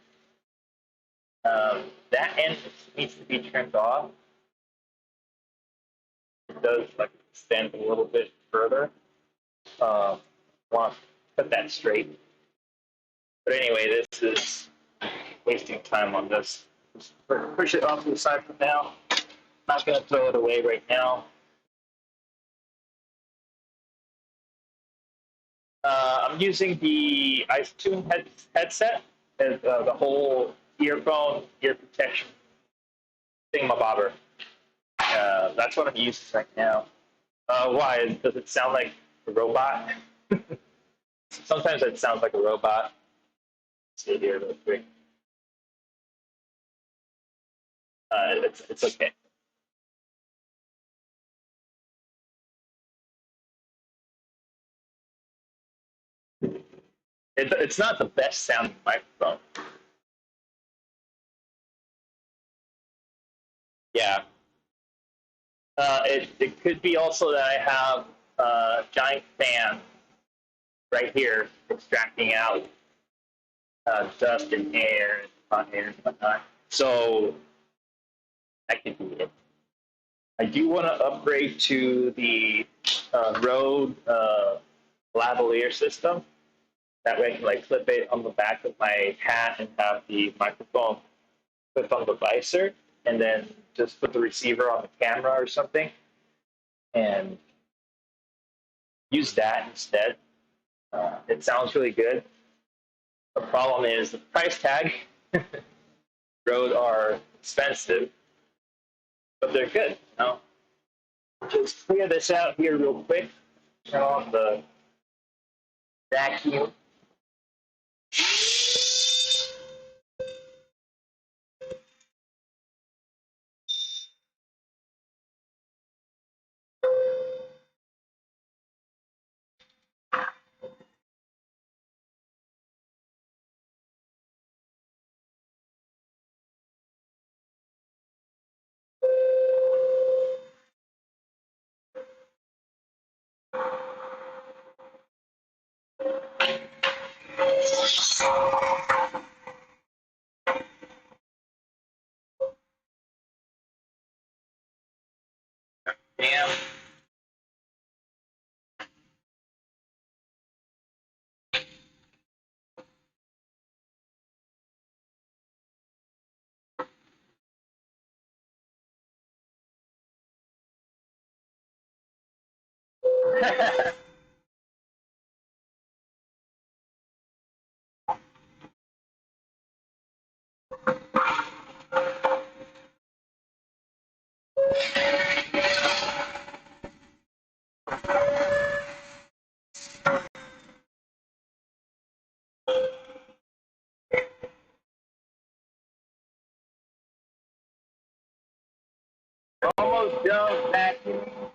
That end needs to be trimmed off. It does like extend a little bit further. Want to put that straight. But anyway, this is wasting time on this. Just push it off to the side for now. Not going to throw it away right now. I'm using the iTunes headset as the whole earphone, ear protection thingamabobber. That's what I'm using right now. Why? Does it sound like a robot? Sometimes it sounds like a robot. Let's see here real quick. It's okay. It's not the best sounding microphone. Yeah. It could be also that I have a giant fan right here extracting out dust and air and hot air and whatnot. So that could be it. I do want to upgrade to the Rode lavalier system. That way I can like clip it on the back of my hat and have the microphone clip on the visor, and then just put the receiver on the camera or something, and use that instead. It sounds really good. The problem is the price tag. Rode are expensive, but they're good. You know? Just clear this out here real quick. Turn on the vacuum. Damn. Almost done vacuuming.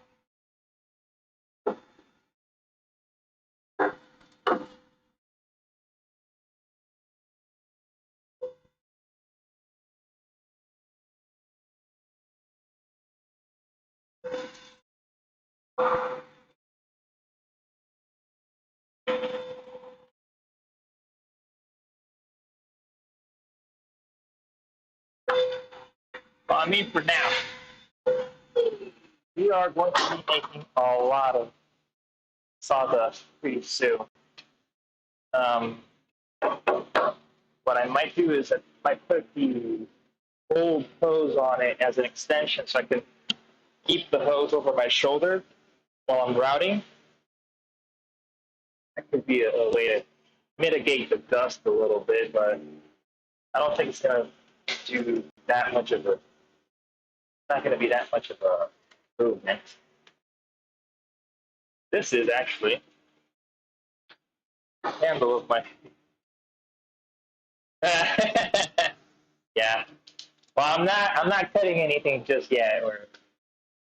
Well, I mean, for now, we are going to be making a lot of sawdust pretty soon. Um, what I might do is I might put the old hose on it as an extension so I can keep the hose over my shoulder while I'm routing. That could be a way to mitigate the dust a little bit, but I don't think it's going to do that much of a, not going to be that much of a movement. This is actually the handle of my. Yeah. Well, I'm not cutting anything just yet or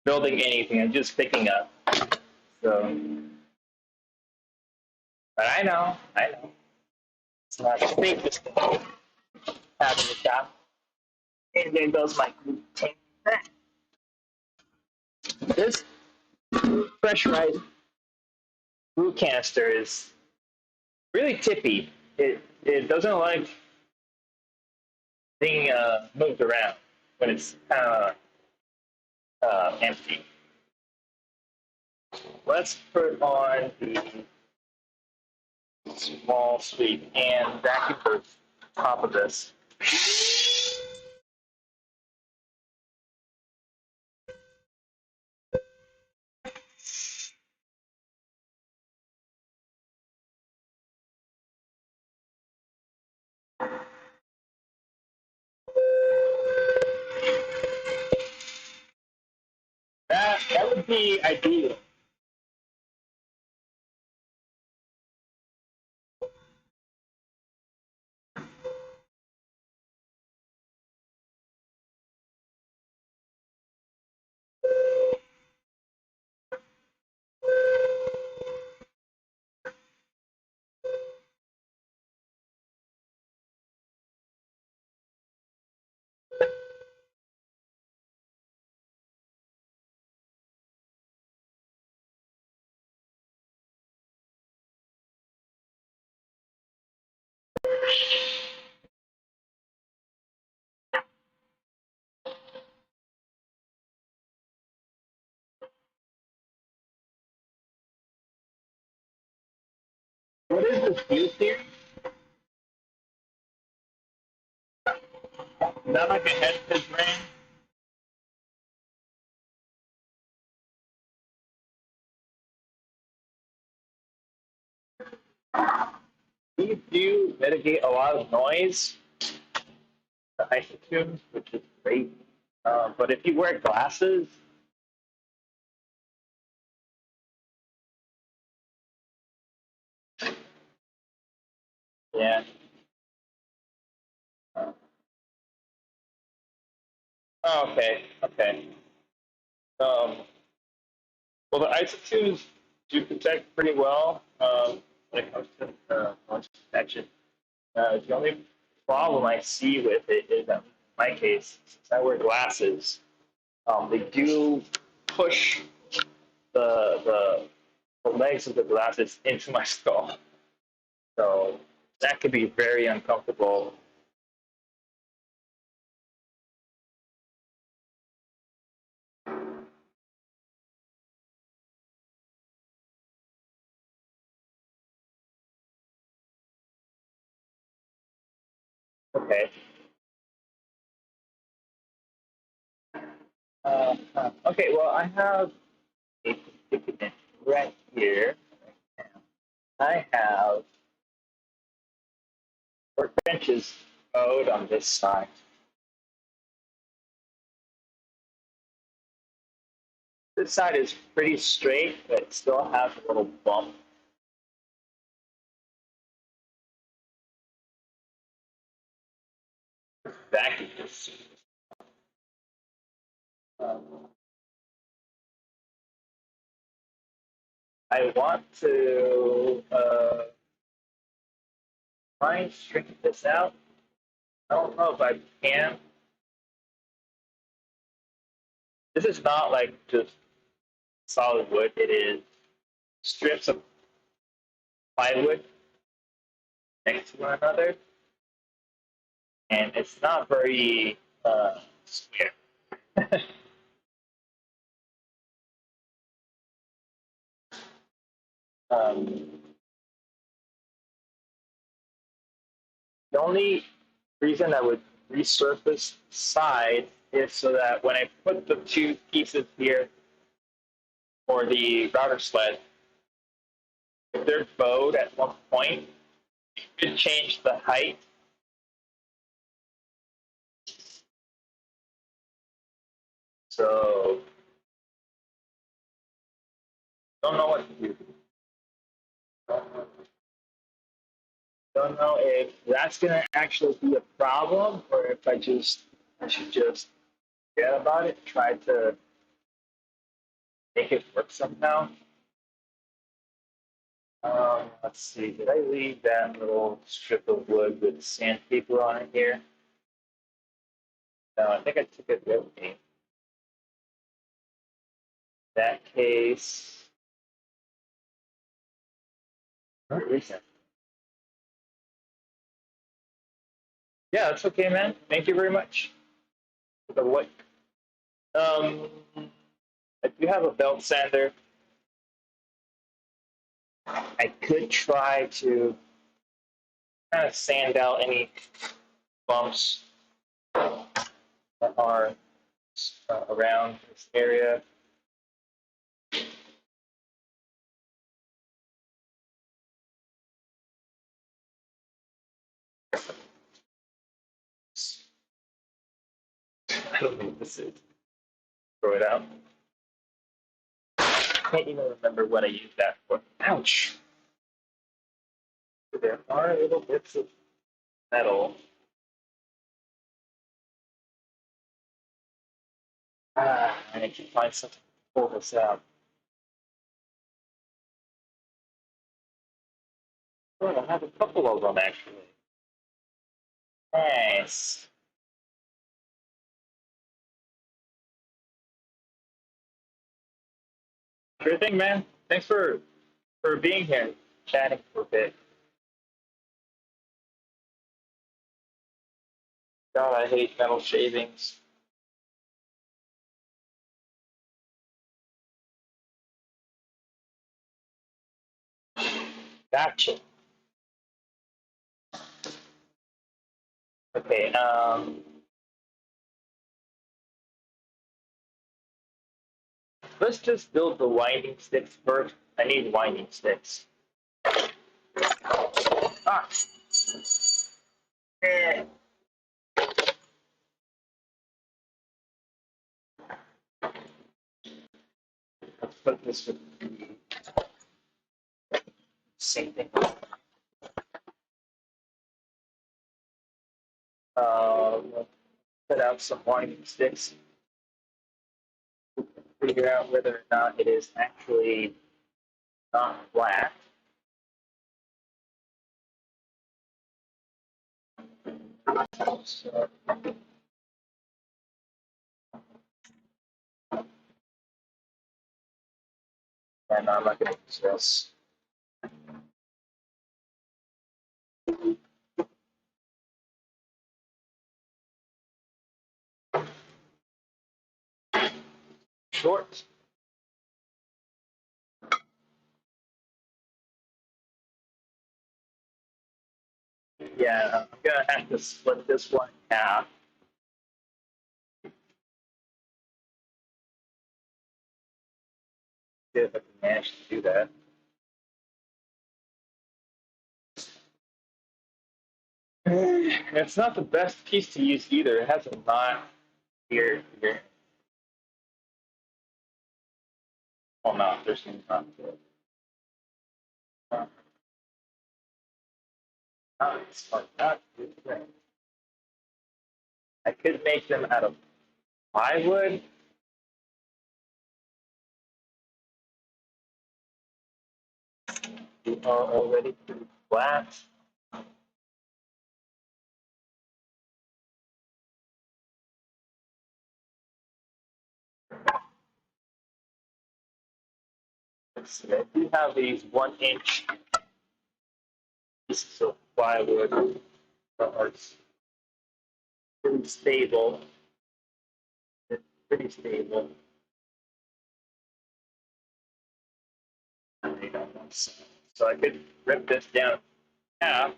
building anything. I'm just picking up. So, but I know. It's not the safest thing having a shop. And there goes my glue tape. This pressurized glue canister is really tippy. It doesn't like being moved around when it's kind of empty. Let's put on the small sweep and vacuum the top of this. That would be ideal. What is this fuse here? Is that like a head fizz ring? These do mitigate a lot of noise, the isotunes, which is great. But if you wear glasses, yeah. Oh, okay, okay. Um, well, the isotunes do protect pretty well when it comes to noise protection. The only problem I see with it is that in my case, since I wear glasses, they do push the, the legs of the glasses into my skull. So that could be very uncomfortable. Okay. Okay, well, I have a predicament right here. I have workbenches mode on this side. This side is pretty straight, but it still has a little bump. Back of this. Um, I want to try and straighten this out. I don't know if I can. This is not like just solid wood. It is strips of plywood next to one another, and it's not very square. um, the only reason I would resurface the side is so that when I put the two pieces here for the router sled, if they're bowed at one point, you could change the height. So, don't know what to do. Don't know if that's gonna actually be a problem or if I should just forget about it, try to make it work somehow. Let's see, did I leave that little strip of wood with sandpaper on it here? No, I think I took it with me. In that case, where is it? Yeah, that's okay, man. Thank you very much. The what? Um, I do have a belt sander. I could try to kind of sand out any bumps that are around this area. I don't know what this is. Throw it out. I can't even remember what I used that for. Ouch! There are little bits of metal. I need to find something to pull this out. Oh, I have a couple of them actually. Nice. Sure thing, man. Thanks for being here, chatting for a bit. God, I hate metal shavings. Gotcha. Okay, let's just build the winding sticks first. I need winding sticks. Ah, eh. Let's put this with the same thing. We'll put out some winding sticks. Figure out whether or not it is actually not flat. So, and I'm not going to use this. Short. Yeah, I'm going to have to split this one in half. See if I can manage to do that. It's not the best piece to use either. It has a knot here. Oh no, there's no knot to it. It's like that. I could make them out of plywood. They are already pretty flat. let's see, I do have these 1-inch pieces of plywood that are pretty stable. It's pretty stable. So I could rip this down in half.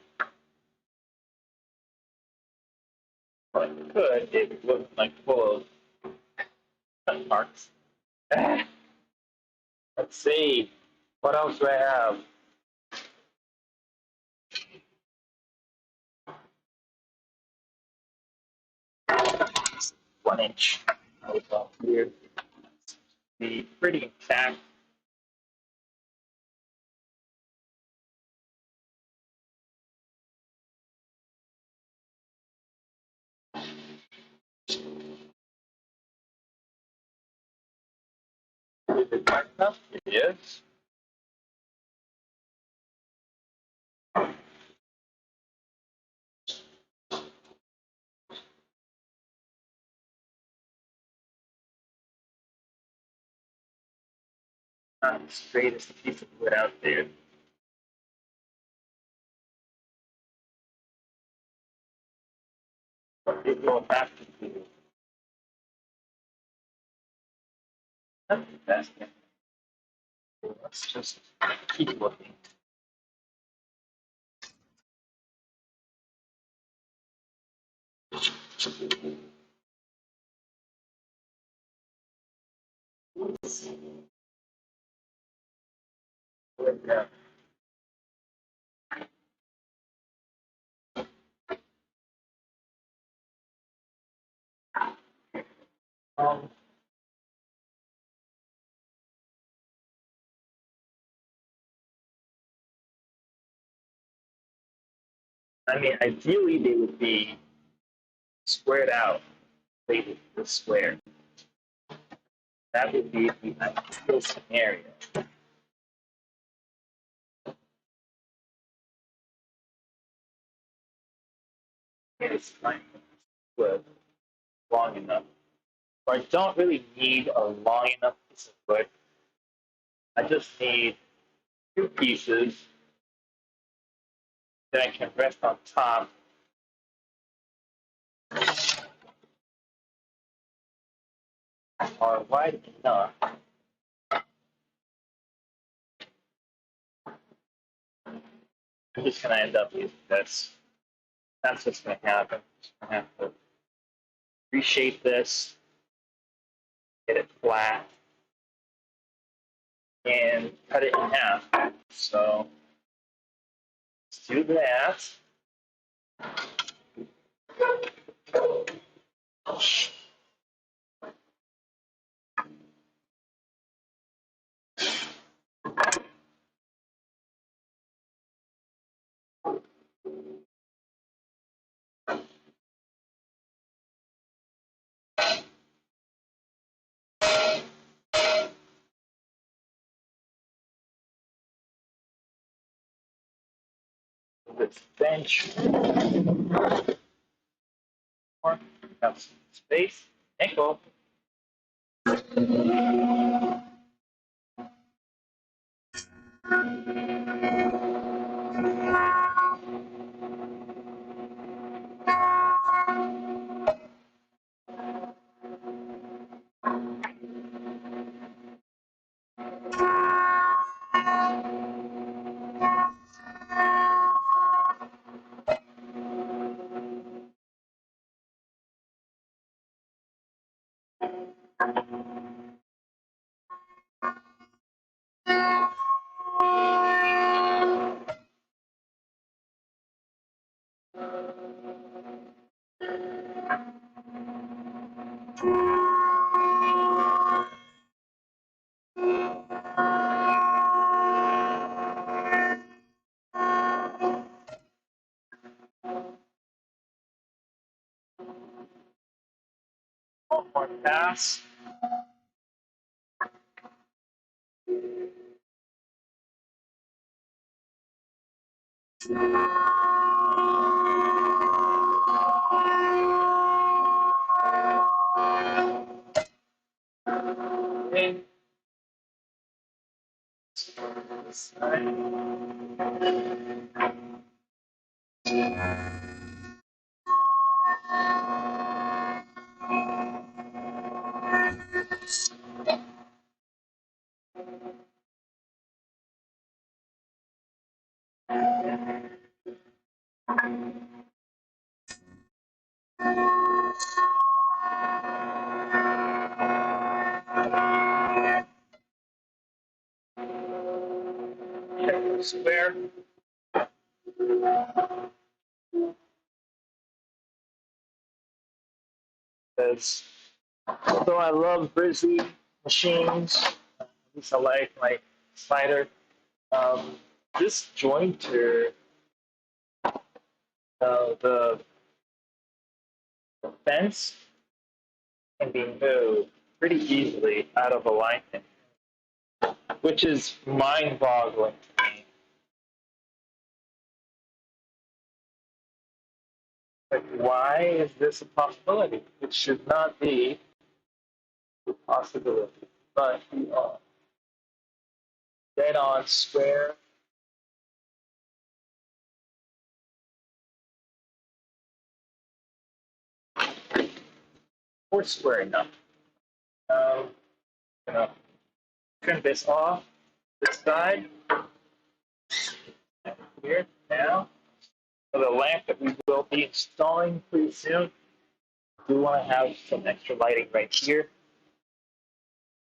But I could, it would look like full of cut marks. Let's see. What else do I have? 1-inch. That was all weird. Be pretty intact. Is it dark enough? It is. Not the straightest piece of wood out there. But it will have to do. That's the best. Let's just keep looking. Yeah. Um, I mean, ideally they would be squared out, labeled the square. That would be the ideal scenario. It's fine with long enough. But I don't really need a long enough piece of wood. I just need 2 pieces that I can rest on top. Are wide enough. I'm just gonna end up using this. That's what's gonna happen. I'm gonna have to reshape this, get it flat, and cut it in half. So let's do that. This bench. Have some space. Nickel. One more pass. Okay. Square. Because although I love Grizzly machines, at least I like my spider, this jointer, the fence can be moved pretty easily out of alignment, which is mind-boggling to me. Like, why is this a possibility? It should not be a possibility, but we are dead on square. Or square enough. Gonna trim this off this side here now. For the lamp that we will be installing pretty soon, we want to have some extra lighting right here.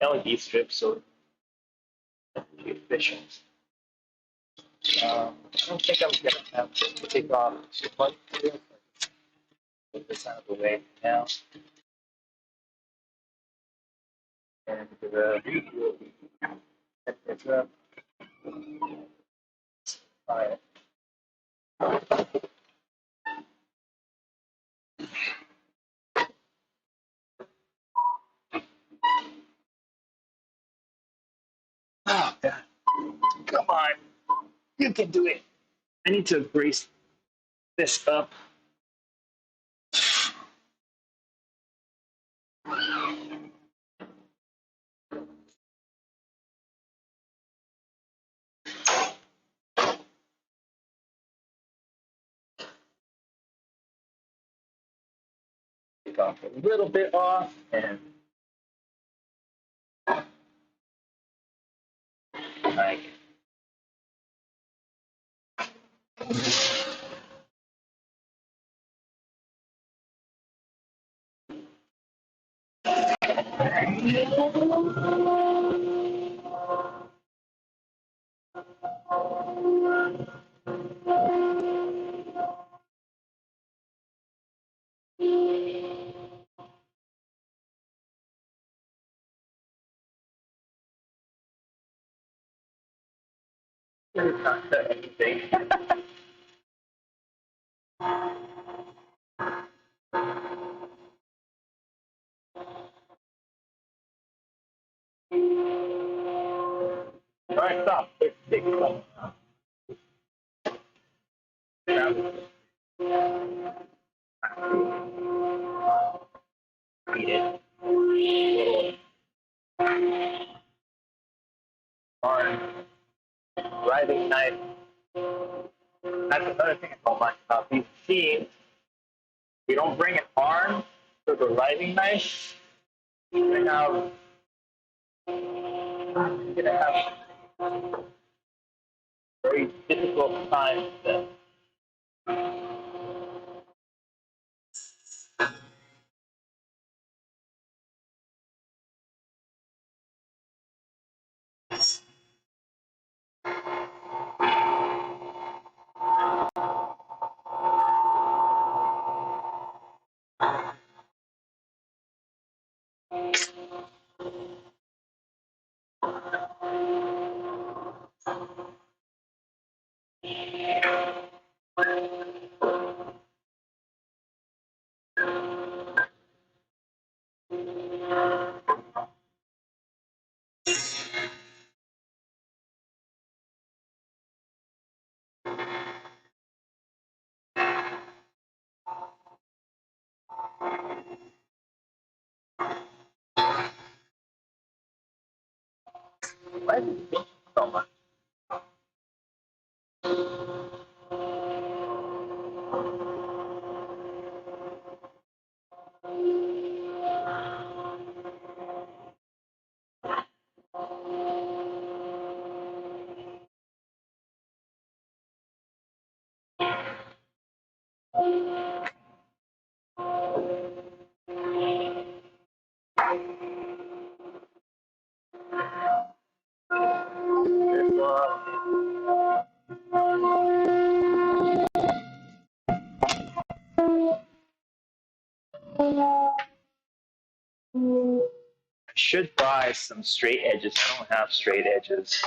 LED strips, so be efficient. I don't think I'm gonna have to take off too much here. Put this out of the way now. And we'll set this up. All right. Oh, God. Come on. You can do it. I need to brace this up. Take off a little bit off and like not anything. All right, stop. Take it off. Eat it. Arm, riding knife. That's another thing I don't like about these machines. You don't bring an arm to the riding knife. You're gonna have very difficult time then. Why do you think so much? I should buy some straight edges. I don't have straight edges.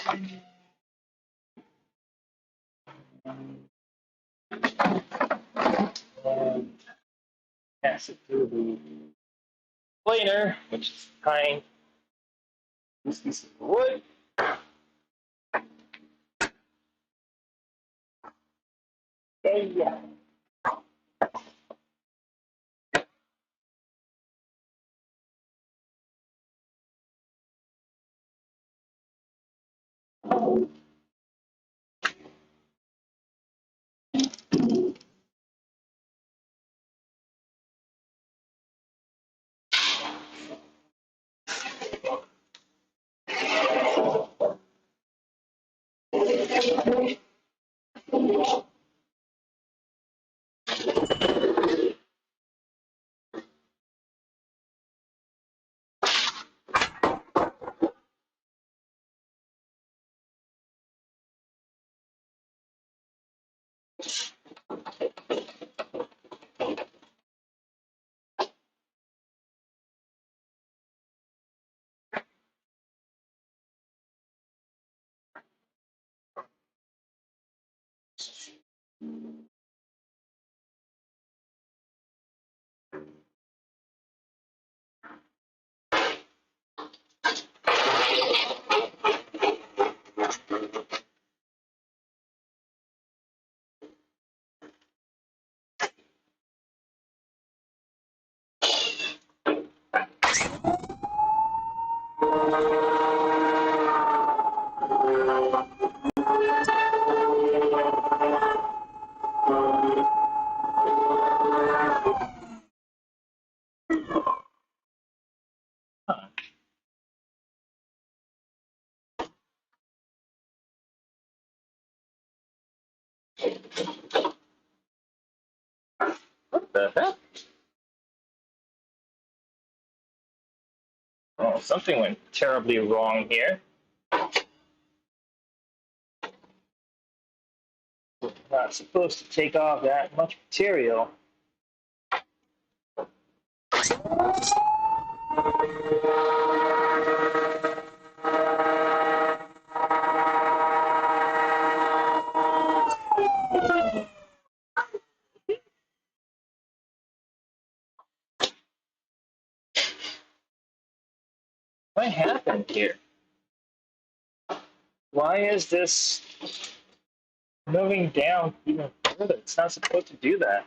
And pass it through the planer, which is behind this piece of wood. Yeah. What the heck? Oh, something went terribly wrong here. Not supposed to take off that much material. What happened here? Why is this moving down even further? It's not supposed to do that.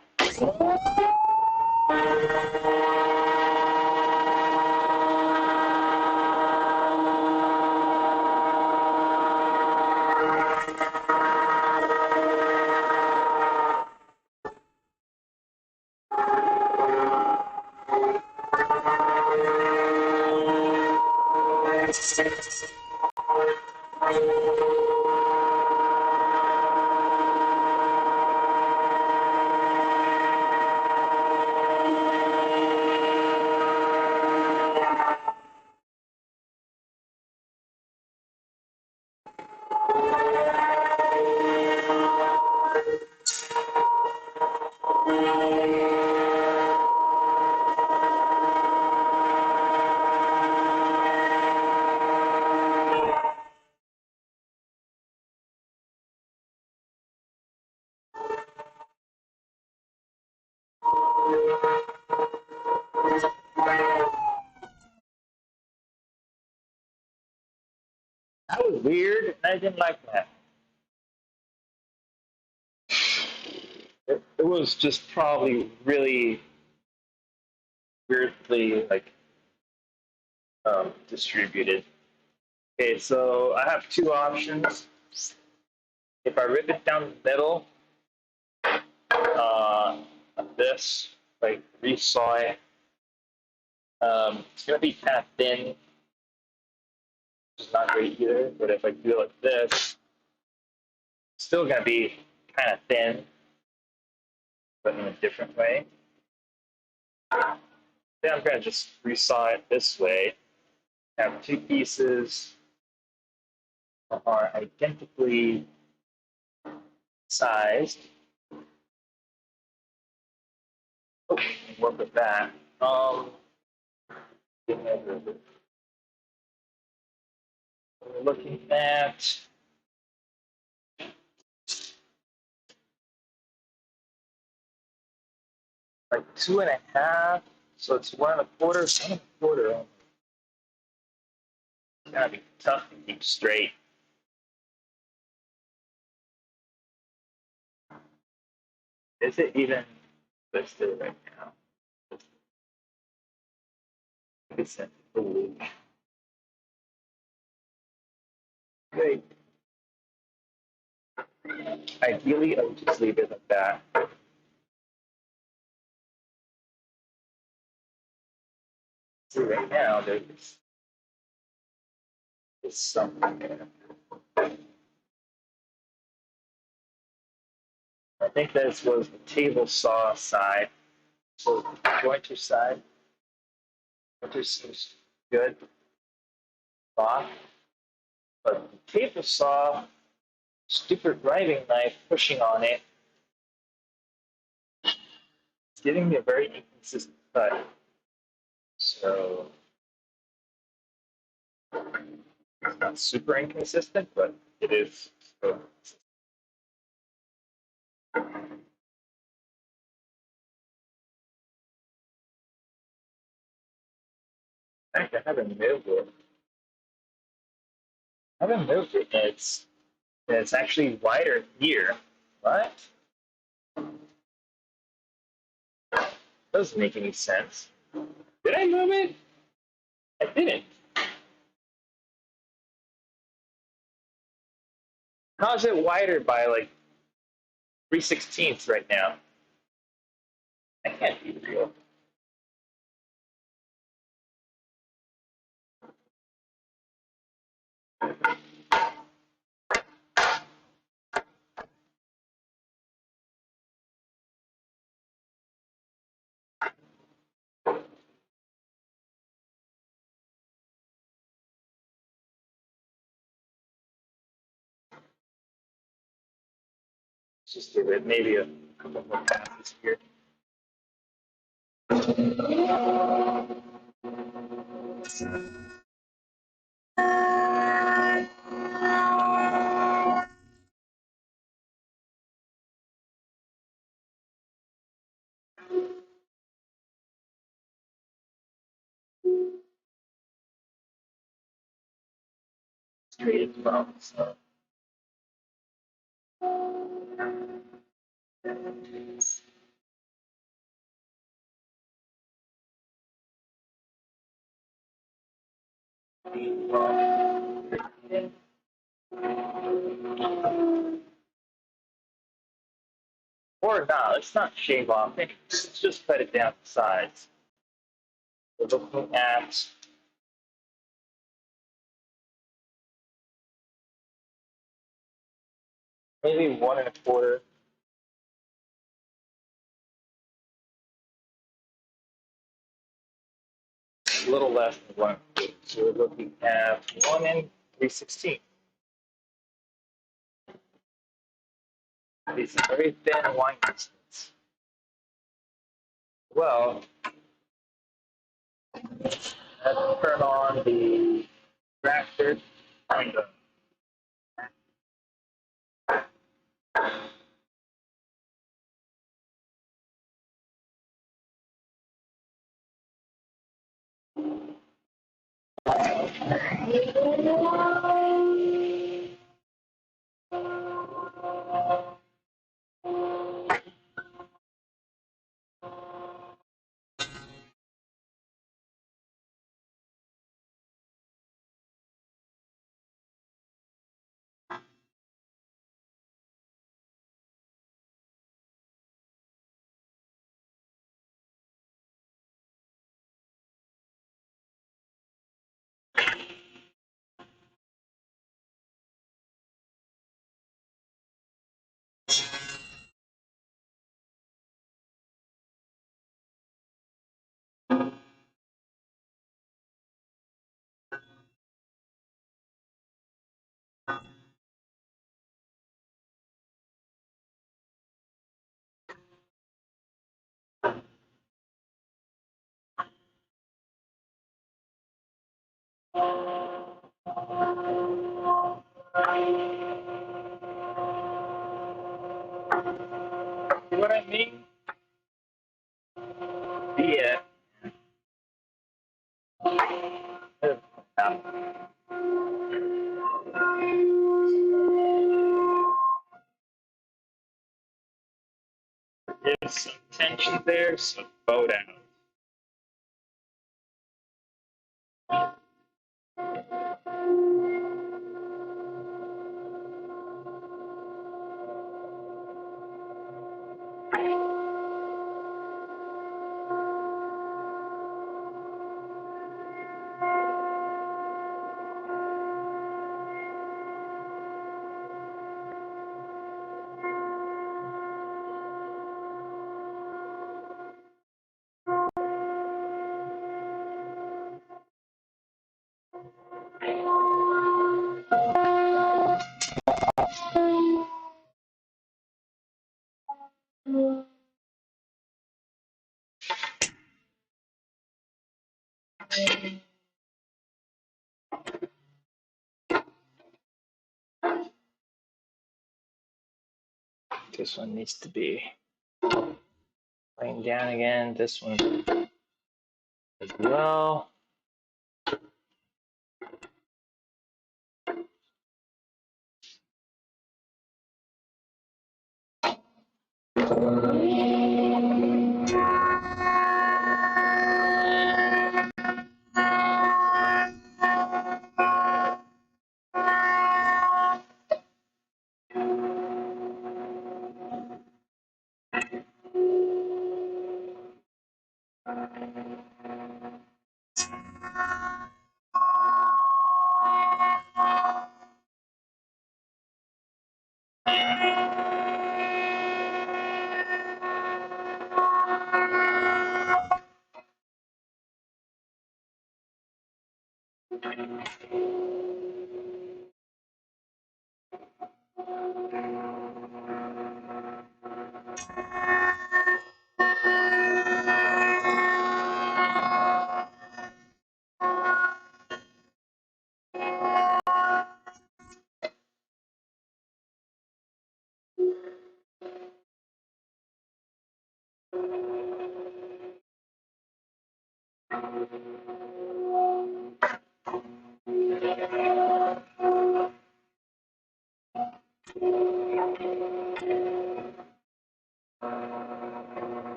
That was weird. I didn't like that. It was just probably really weirdly distributed. Okay, so I have two options. If I rip it down the middle, this, like resaw it, it's gonna be kind of thin, which is not great either. But if I do it like this, it's still gonna be kind of thin. but in a different way. Then I'm going to just resaw it this way. Have two pieces that are identically sized. Oh, work with that. We're looking at like 2.5. So it's 1.25. 1.25. It's gonna be tough to keep straight. Is it even listed right now? It's in the week. Great. Ideally, I would just leave it like that. See, right now, there's something there. I think this was the table saw side. So the jointer side. Jointer seems good. Off. But the table saw, stupid riving knife pushing on it, it's giving me a very inconsistent cut. So it's not super inconsistent, but it is. So, I haven't moved it. I haven't moved it. It's actually wider here. What? Doesn't make any sense. Did I move it? I didn't. How is it wider by like 3/16 right now? That can't be real. Let's just give it maybe a couple more passes here. Straight as well. So. Or not, let's not shave off anything. Let's just cut it down to size. We're looking at maybe 1.25. A little less than 1.25. So we're looking at 1 3/16. It's a very thin line distance. Well, let's turn on the tractor. And, See what I mean? Yeah. There's some tension there, so bow down. This one needs to be laying down again. This one as well.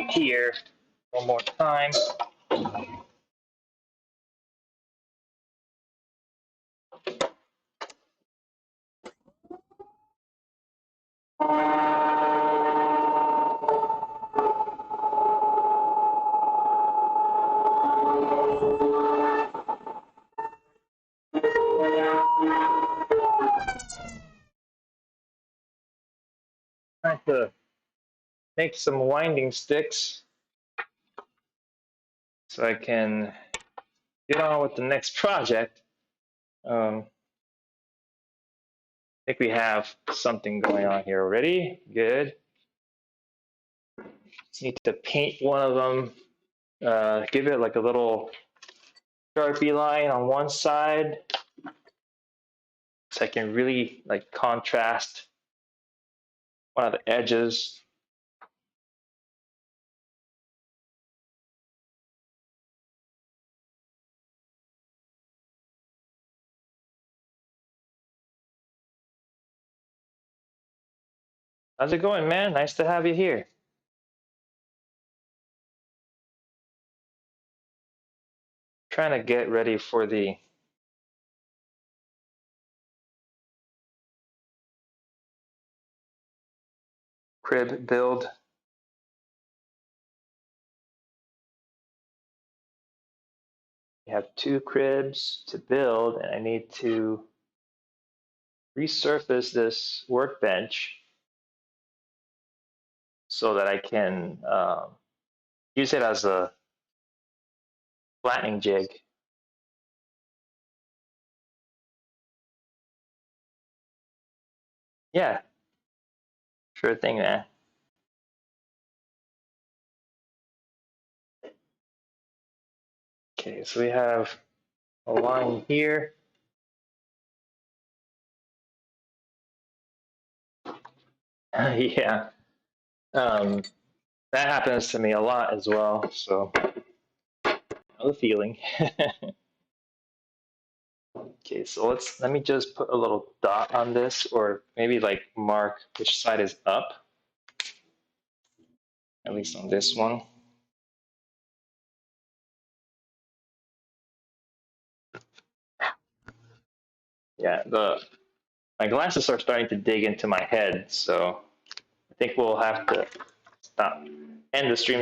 Here, one more time. Trying to make some winding sticks so I can get on with the next project. I think we have something going on here already. Good. Just need to paint one of them. Give it like a little Sharpie line on one side so I can really like contrast one of the edges. How's it going, man? Nice to have you here. Trying to get ready for the crib build. We have 2 cribs to build, and I need to resurface this workbench so that I can use it as a flattening jig. Yeah, sure thing, man. Okay, so we have a line here. Yeah, that happens to me a lot as well, so I know the feeling. Okay, so let me just put a little dot on this, or maybe like mark which side is up, at least on this one. Yeah, my glasses are starting to dig into my head, so I think we'll have to stop, end the stream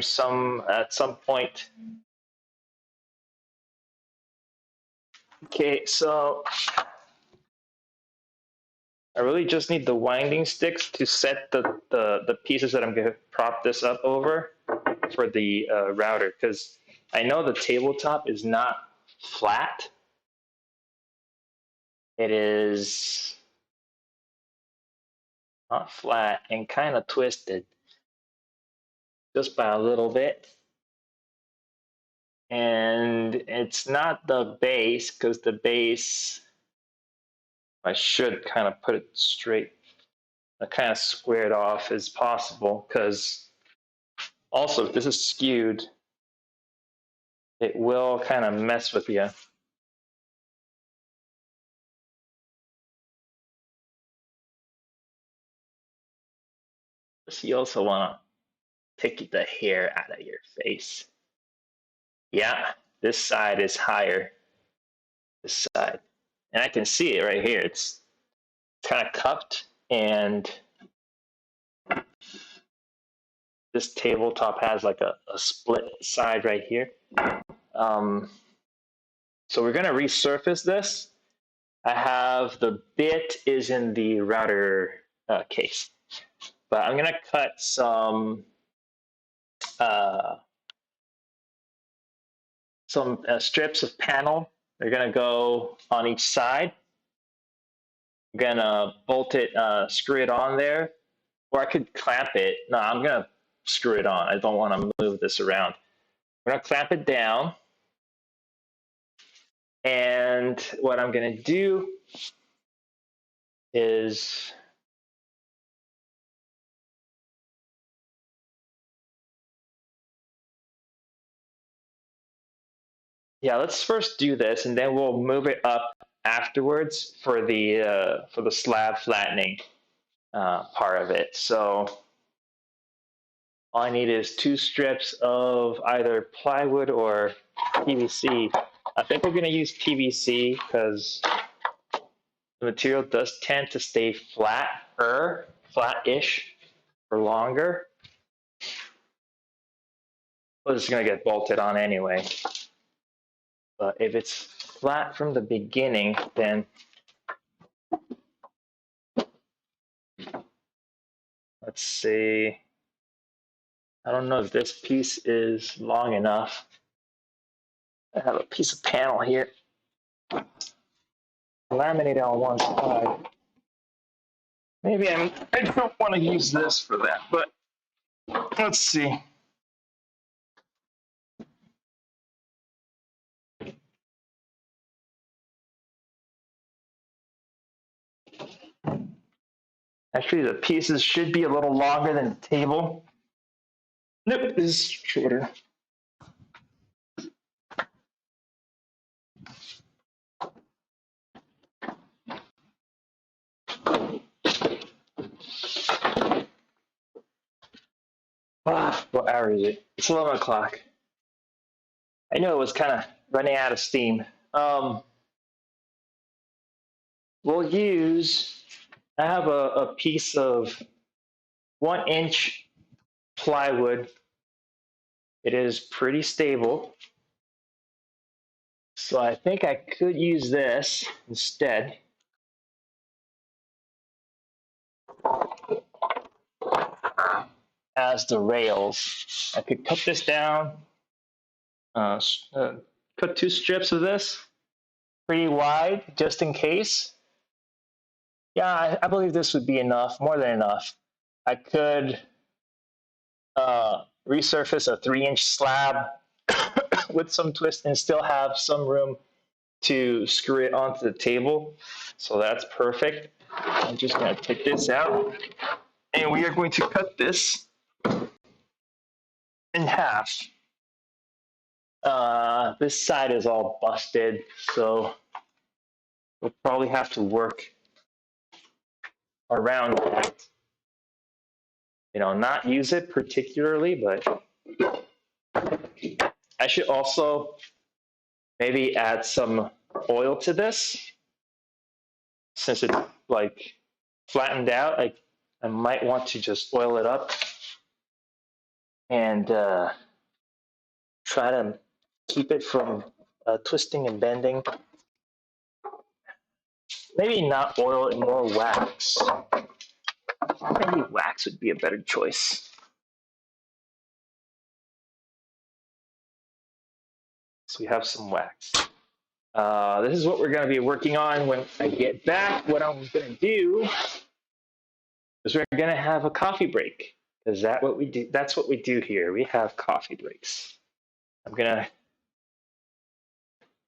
at some point. Okay, so I really just need the winding sticks to set the pieces that I'm going to prop this up over for the router, because I know the tabletop is not flat. It is not flat and kind of twisted just by a little bit. And it's not the base, because the base, I should kind of put it straight, kind of squared off as possible, because also if this is skewed, it will kind of mess with you. You also want to pick the hair out of your face. Yeah, this side is higher. This side. And I can see it right here. It's kind of cupped, and this tabletop has like a split side right here. So we're going to resurface this. I have the bit is in the router case, but I'm going to cut some strips of panel. They're going to go on each side. I'm going to bolt it, screw it on there, or I could clamp it. No, I'm going to screw it on. I don't want to move this around. I'm going to clamp it down. And what I'm going to do is let's first do this, and then we'll move it up afterwards for the slab flattening part of it. So all I need is 2 strips of either plywood or PVC. I think we're going to use PVC because the material does tend to stay flat-ish for longer. Well, it's going to get bolted on anyway. But if it's flat from the beginning, then let's see. I don't know if this piece is long enough. I have a piece of panel here, laminated on one side. Maybe I don't want to use this for that, but let's see. Actually, the pieces should be a little longer than the table. Nope, this is shorter. What hour is it? It's 11 o'clock. I knew it was kind of running out of steam. We'll use, I have a piece of 1-inch plywood. It is pretty stable. So I think I could use this instead. As the rails. I could cut this down, cut 2 strips of this pretty wide just in case. Yeah, I believe this would be enough, more than enough. I could resurface a 3-inch slab with some twist and still have some room to screw it onto the table. So that's perfect. I'm just going to take this out and we are going to cut this in half. This side is all busted, so we'll probably have to work around that. You know, not use it particularly, but I should also maybe add some oil to this. Since it's like flattened out, I might want to just oil it up and try to keep it from twisting and bending. Maybe not oil and more wax. Maybe wax would be a better choice. So we have some wax. This is what we're going to be working on when I get back. What I'm going to do is we're going to have a coffee break. Is that what we do? That's what we do here. We have coffee breaks. I'm going to,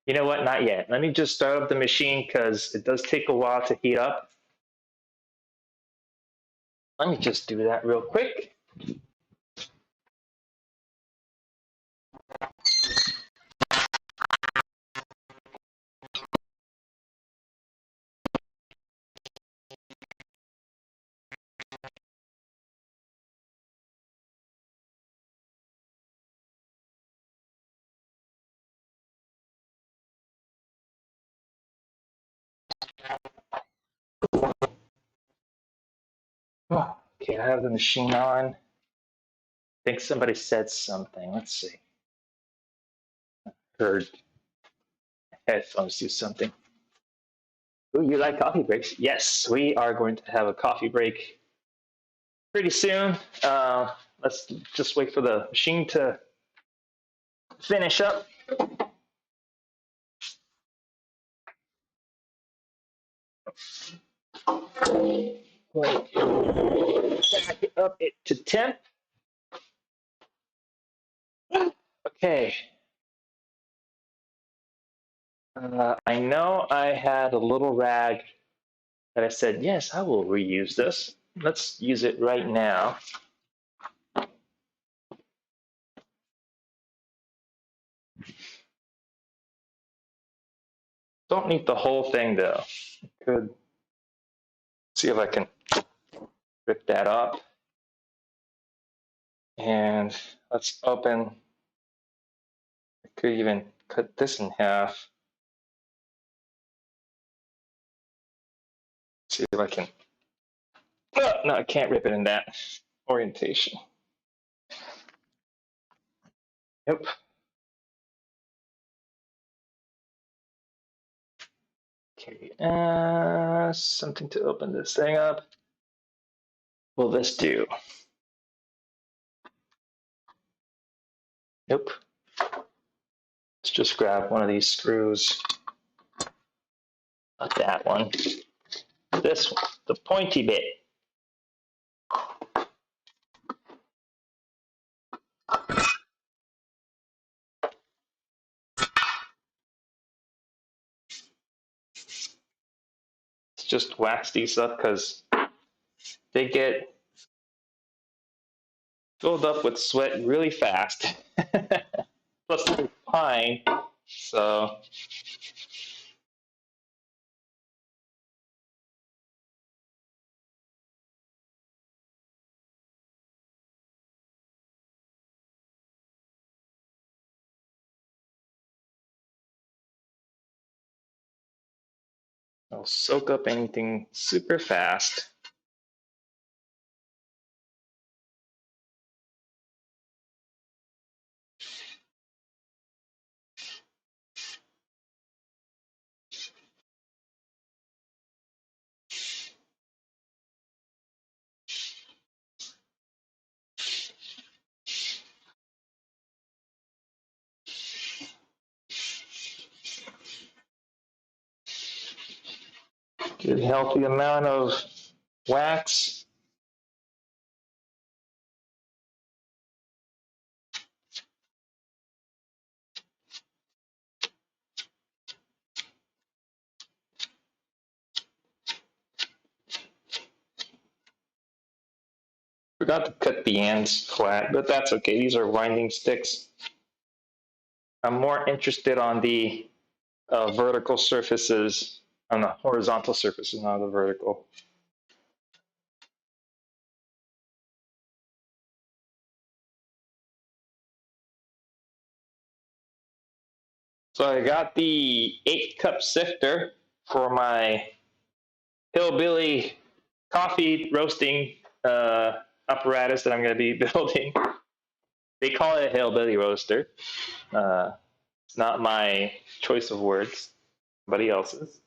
you know what? Not yet. Let me just start up the machine because it does take a while to heat up. Let me just do that real quick. Oh, okay, I have the machine on. I think somebody said something. Let's see. Heard headphones do something. Ooh, you like coffee breaks? Yes, we are going to have a coffee break pretty soon. Let's just wait for the machine to finish up. Back it up to temp. Okay. I know I had a little rag that I said, yes, I will reuse this. Let's use it right now. Don't need the whole thing though. Could see if I can rip that up. And let's open. I could even cut this in half. See if I can. Oh, no, I can't rip it in that orientation. Yep. Okay, something to open this thing up. Will this do? Nope. Let's just grab one of these screws. Not that one. This one, the pointy bit. Let's just wax these up because they get filled up with sweat really fast. Plus it's pine, so I'll soak up anything super fast. Good healthy amount of wax. Forgot to cut the ends flat, but that's okay. These are winding sticks. I'm more interested on the vertical surfaces, on the horizontal surfaces, not the vertical. So I got the 8-cup sifter for my hillbilly coffee roasting apparatus that I'm going to be building. They call it a hillbilly roaster. It's not my choice of words, somebody else's.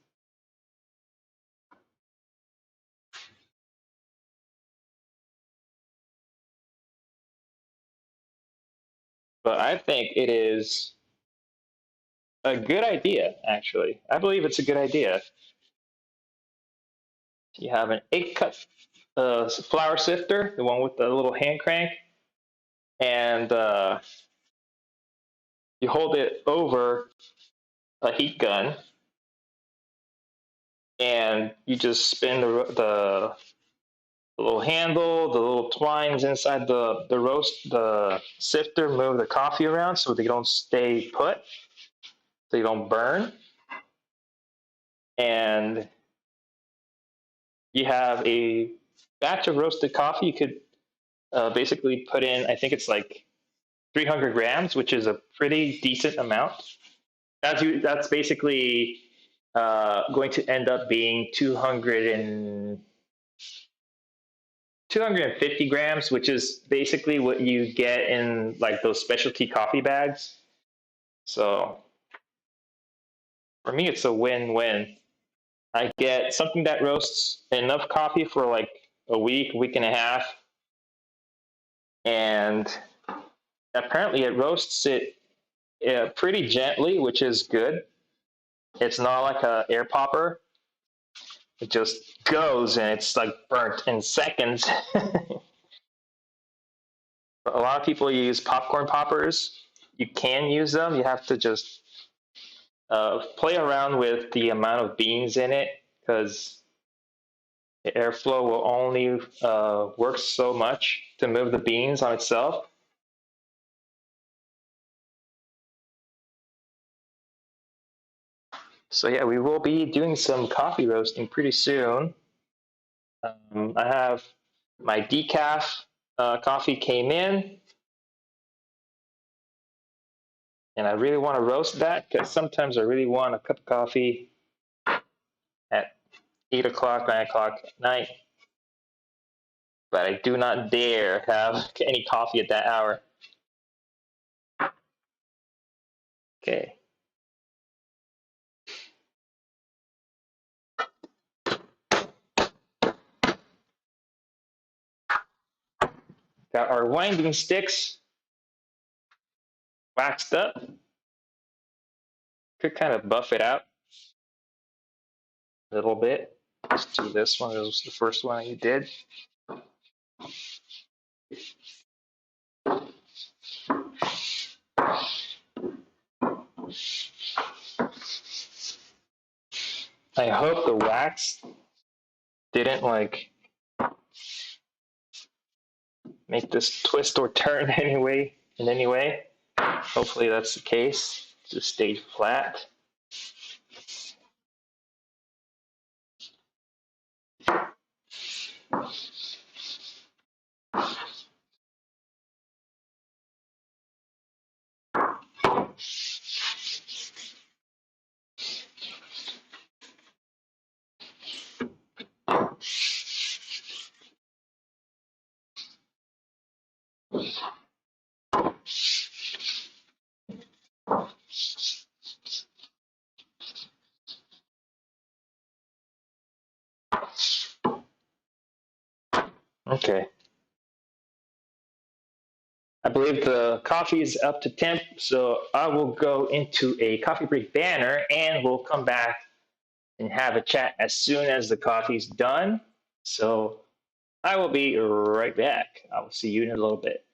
But I think it is a good idea, actually. I believe it's a good idea. You have an 8-cup flour sifter, the one with the little hand crank, and you hold it over a heat gun, and you just spin the little handle, the little twines inside the sifter, move the coffee around so they don't stay put, so you don't burn. And you have a batch of roasted coffee. You could basically put in, I think it's like 300 grams, which is a pretty decent amount. That's basically going to end up being 250 grams, which is basically what you get in like those specialty coffee bags. So for me, it's a win-win. I get something that roasts enough coffee for like a week and a half, and apparently it roasts it pretty gently, which is good. It's not like an air popper. It just goes and it's like burnt in seconds. A lot of people use popcorn poppers. You can use them. You have to just play around with the amount of beans in it, because the airflow will only work so much to move the beans on itself. So yeah, we will be doing some coffee roasting pretty soon. I have my decaf coffee came in, and I really want to roast that because sometimes I really want a cup of coffee at 8 o'clock, 9 o'clock at night. But I do not dare have any coffee at that hour. Okay. Got our winding sticks waxed up. Could kind of buff it out a little bit. Let's do this one. This was the first one you did. I hope the wax didn't like make this twist or turn in any way. Hopefully that's the case. Just stayed flat. Okay. I believe the coffee is up to temp, so I will go into a coffee break banner and we'll come back and have a chat as soon as the coffee's done. So I will be right back. I will see you in a little bit.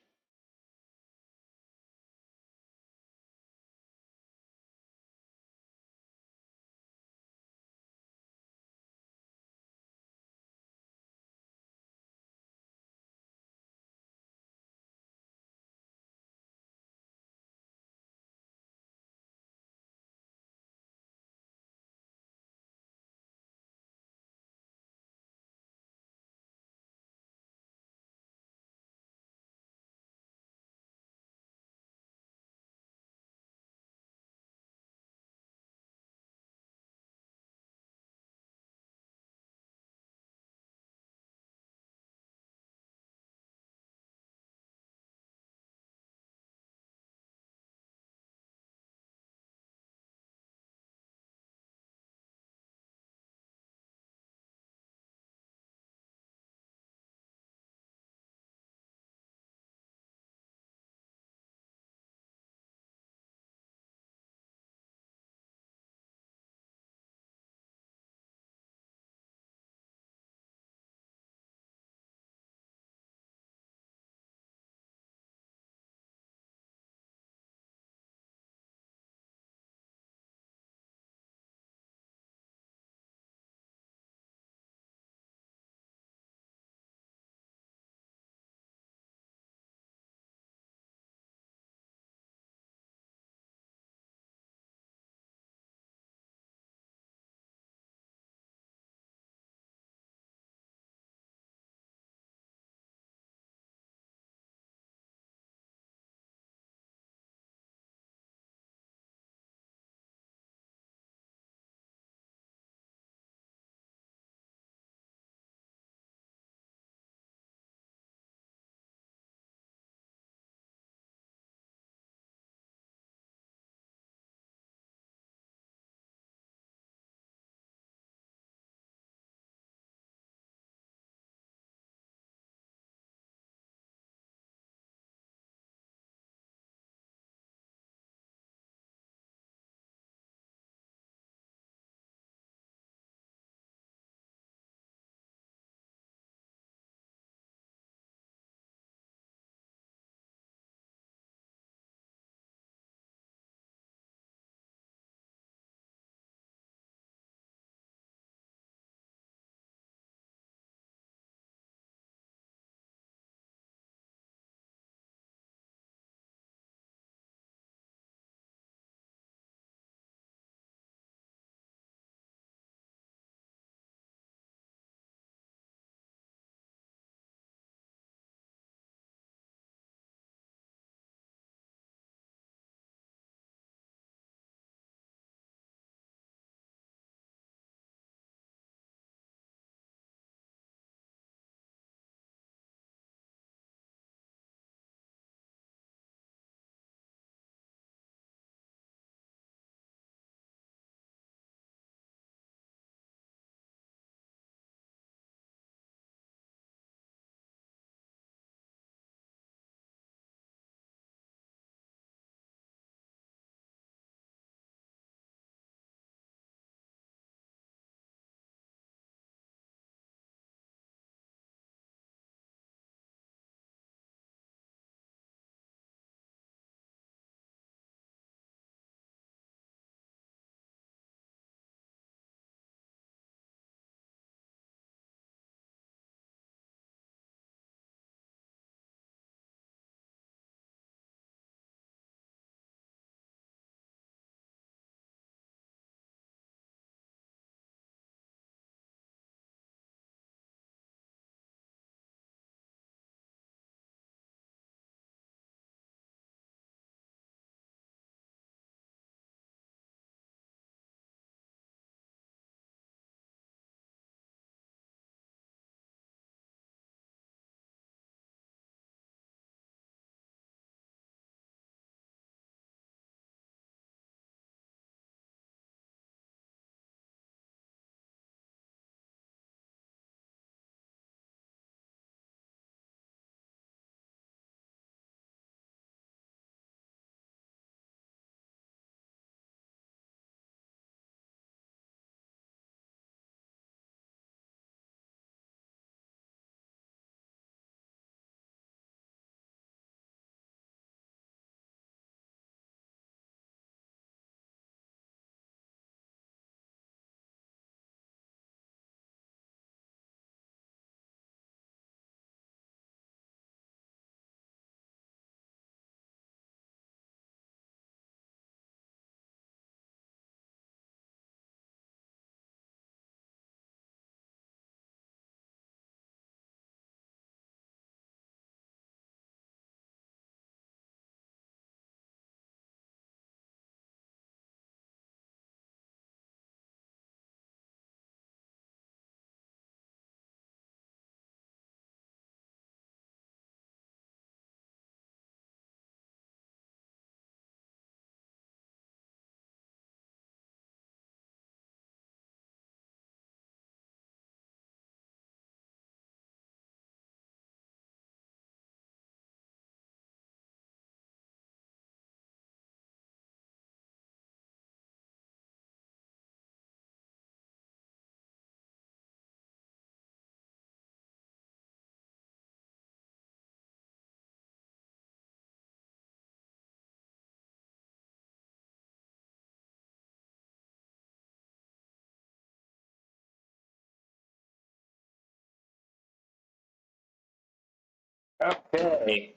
Okay.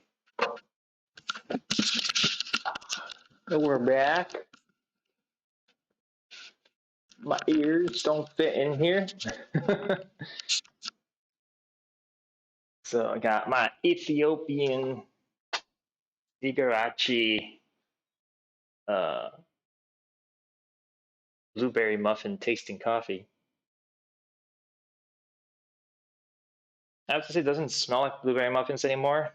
So we're back. My ears don't fit in here. So I got my Ethiopian Igarashi uh, blueberry muffin tasting coffee. I have to say, it doesn't smell like blueberry muffins anymore.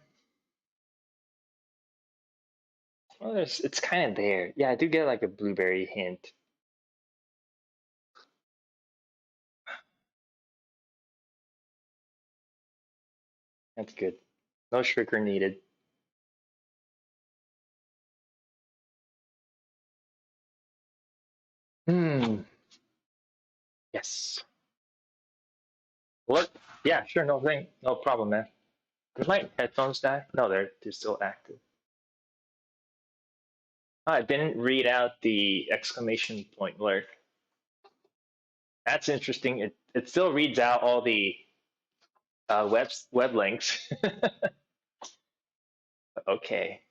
Well, it's kind of there. Yeah, I do get like a blueberry hint. That's good. No sugar needed. Hmm. Yes. What? Yeah, sure. No thing. No problem, man. Did my headphones die? No, they're still active. Oh, I didn't read out the exclamation point alert. That's interesting. It still reads out all the web links. Okay.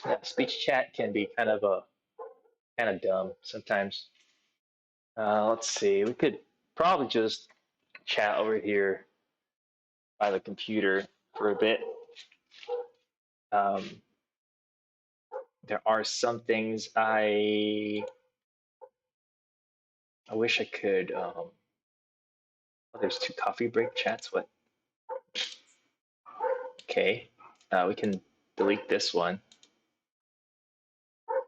Yeah, speech chat can be kind of dumb sometimes. Let's see. We could probably just chat over here by the computer for a bit. Um, there are some things I wish I could. Oh, there's two coffee break chats. What? Okay. We can delete this one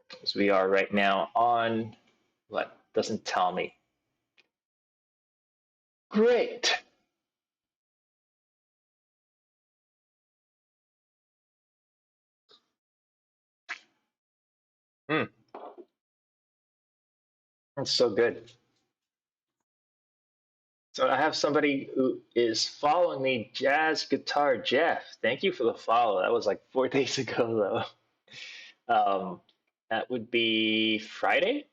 because we are right now on what? Doesn't tell me. Great. Hmm. That's so good. So I have somebody who is following me, Jazz Guitar Jeff. Thank you for the follow. That was like 4 days ago, though. That would be Friday?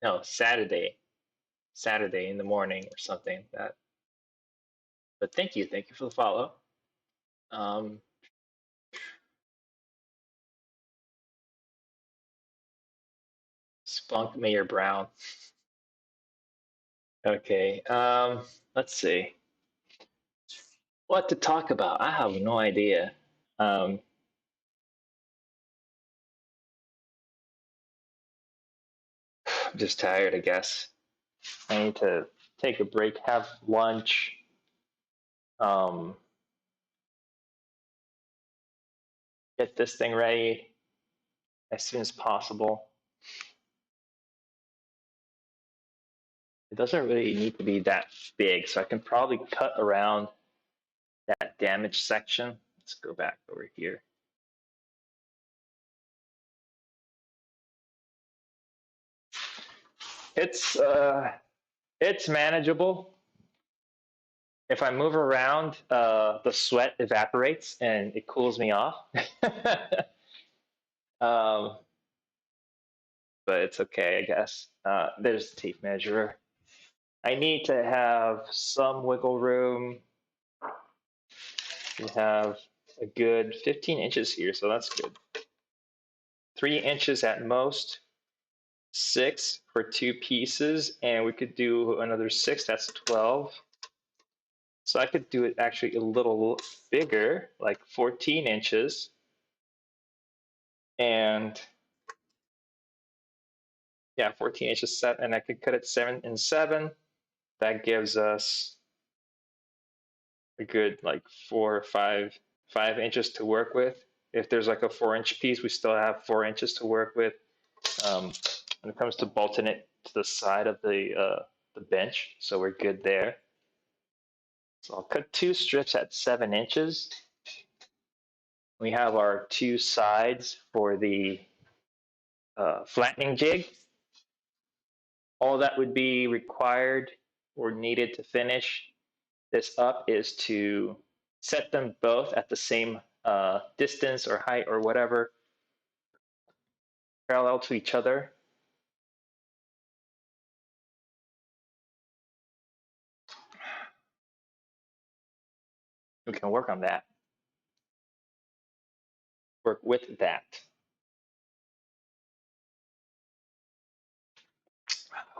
No, Saturday. Saturday in the morning or something. That. But thank you for the follow. Um, Spunk Mayor Brown. Okay. Let's see. What to talk about? I have no idea. Um, I'm just tired, I guess. I need to take a break, have lunch. Um, get this thing ready as soon as possible. It doesn't really need to be that big, so I can probably cut around that damage section. Let's go back over here. It's it's manageable. If I move around, the sweat evaporates and it cools me off. um, but it's okay, I guess. There's the tape measure. I need to have some wiggle room. We have a good 15 inches here, so that's good. 3 inches at most, 6 for 2 pieces, and we could do another 6, that's 12. So I could do it actually a little bigger, like 14 inches. And yeah, 14 inches set, and I could cut it 7 and 7. That gives us a good like 5 inches to work with. If there's like a 4-inch piece, we still have 4 inches to work with. When it comes to bolting it to the side of the bench, so we're good there. So I'll cut 2 strips at 7 inches. We have our 2 sides for the flattening jig. All that would be required or needed to finish this up is to set them both at the same distance or height or whatever, parallel to each other. We can work on that. Work with that.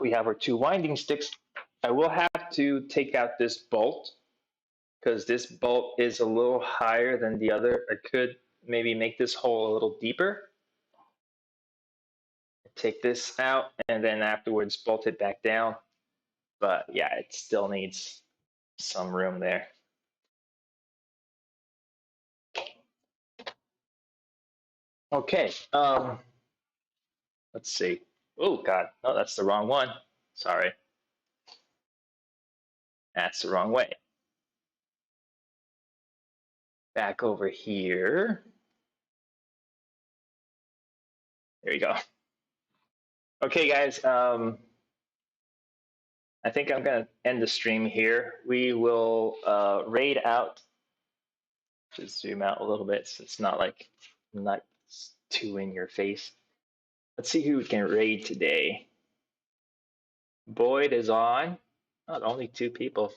We have our two winding sticks. I will have to take out this bolt because this bolt is a little higher than the other. I could maybe make this hole a little deeper. Take this out and then afterwards bolt it back down. But yeah, it still needs some room there. Okay, let's see. Oh God, no, that's the wrong one. Sorry. That's the wrong way. Back over here. There you go. Okay, guys, I think I'm gonna end the stream here. We will raid out. Just zoom out a little bit so it's not like not too in your face. Let's see who we can raid today. Boyd is on. Not only two people.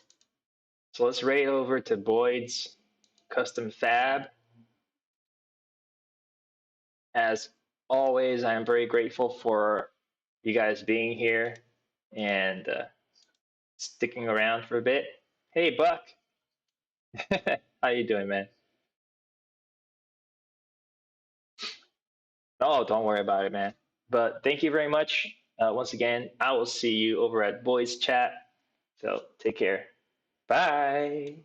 So let's raid over to Boyd's custom fab. As always, I am very grateful for you guys being here and sticking around for a bit. Hey, Buck. How you doing, man? Oh, don't worry about it, man. But thank you very much. Once again, I will see you over at Boys Chat. So take care. Bye.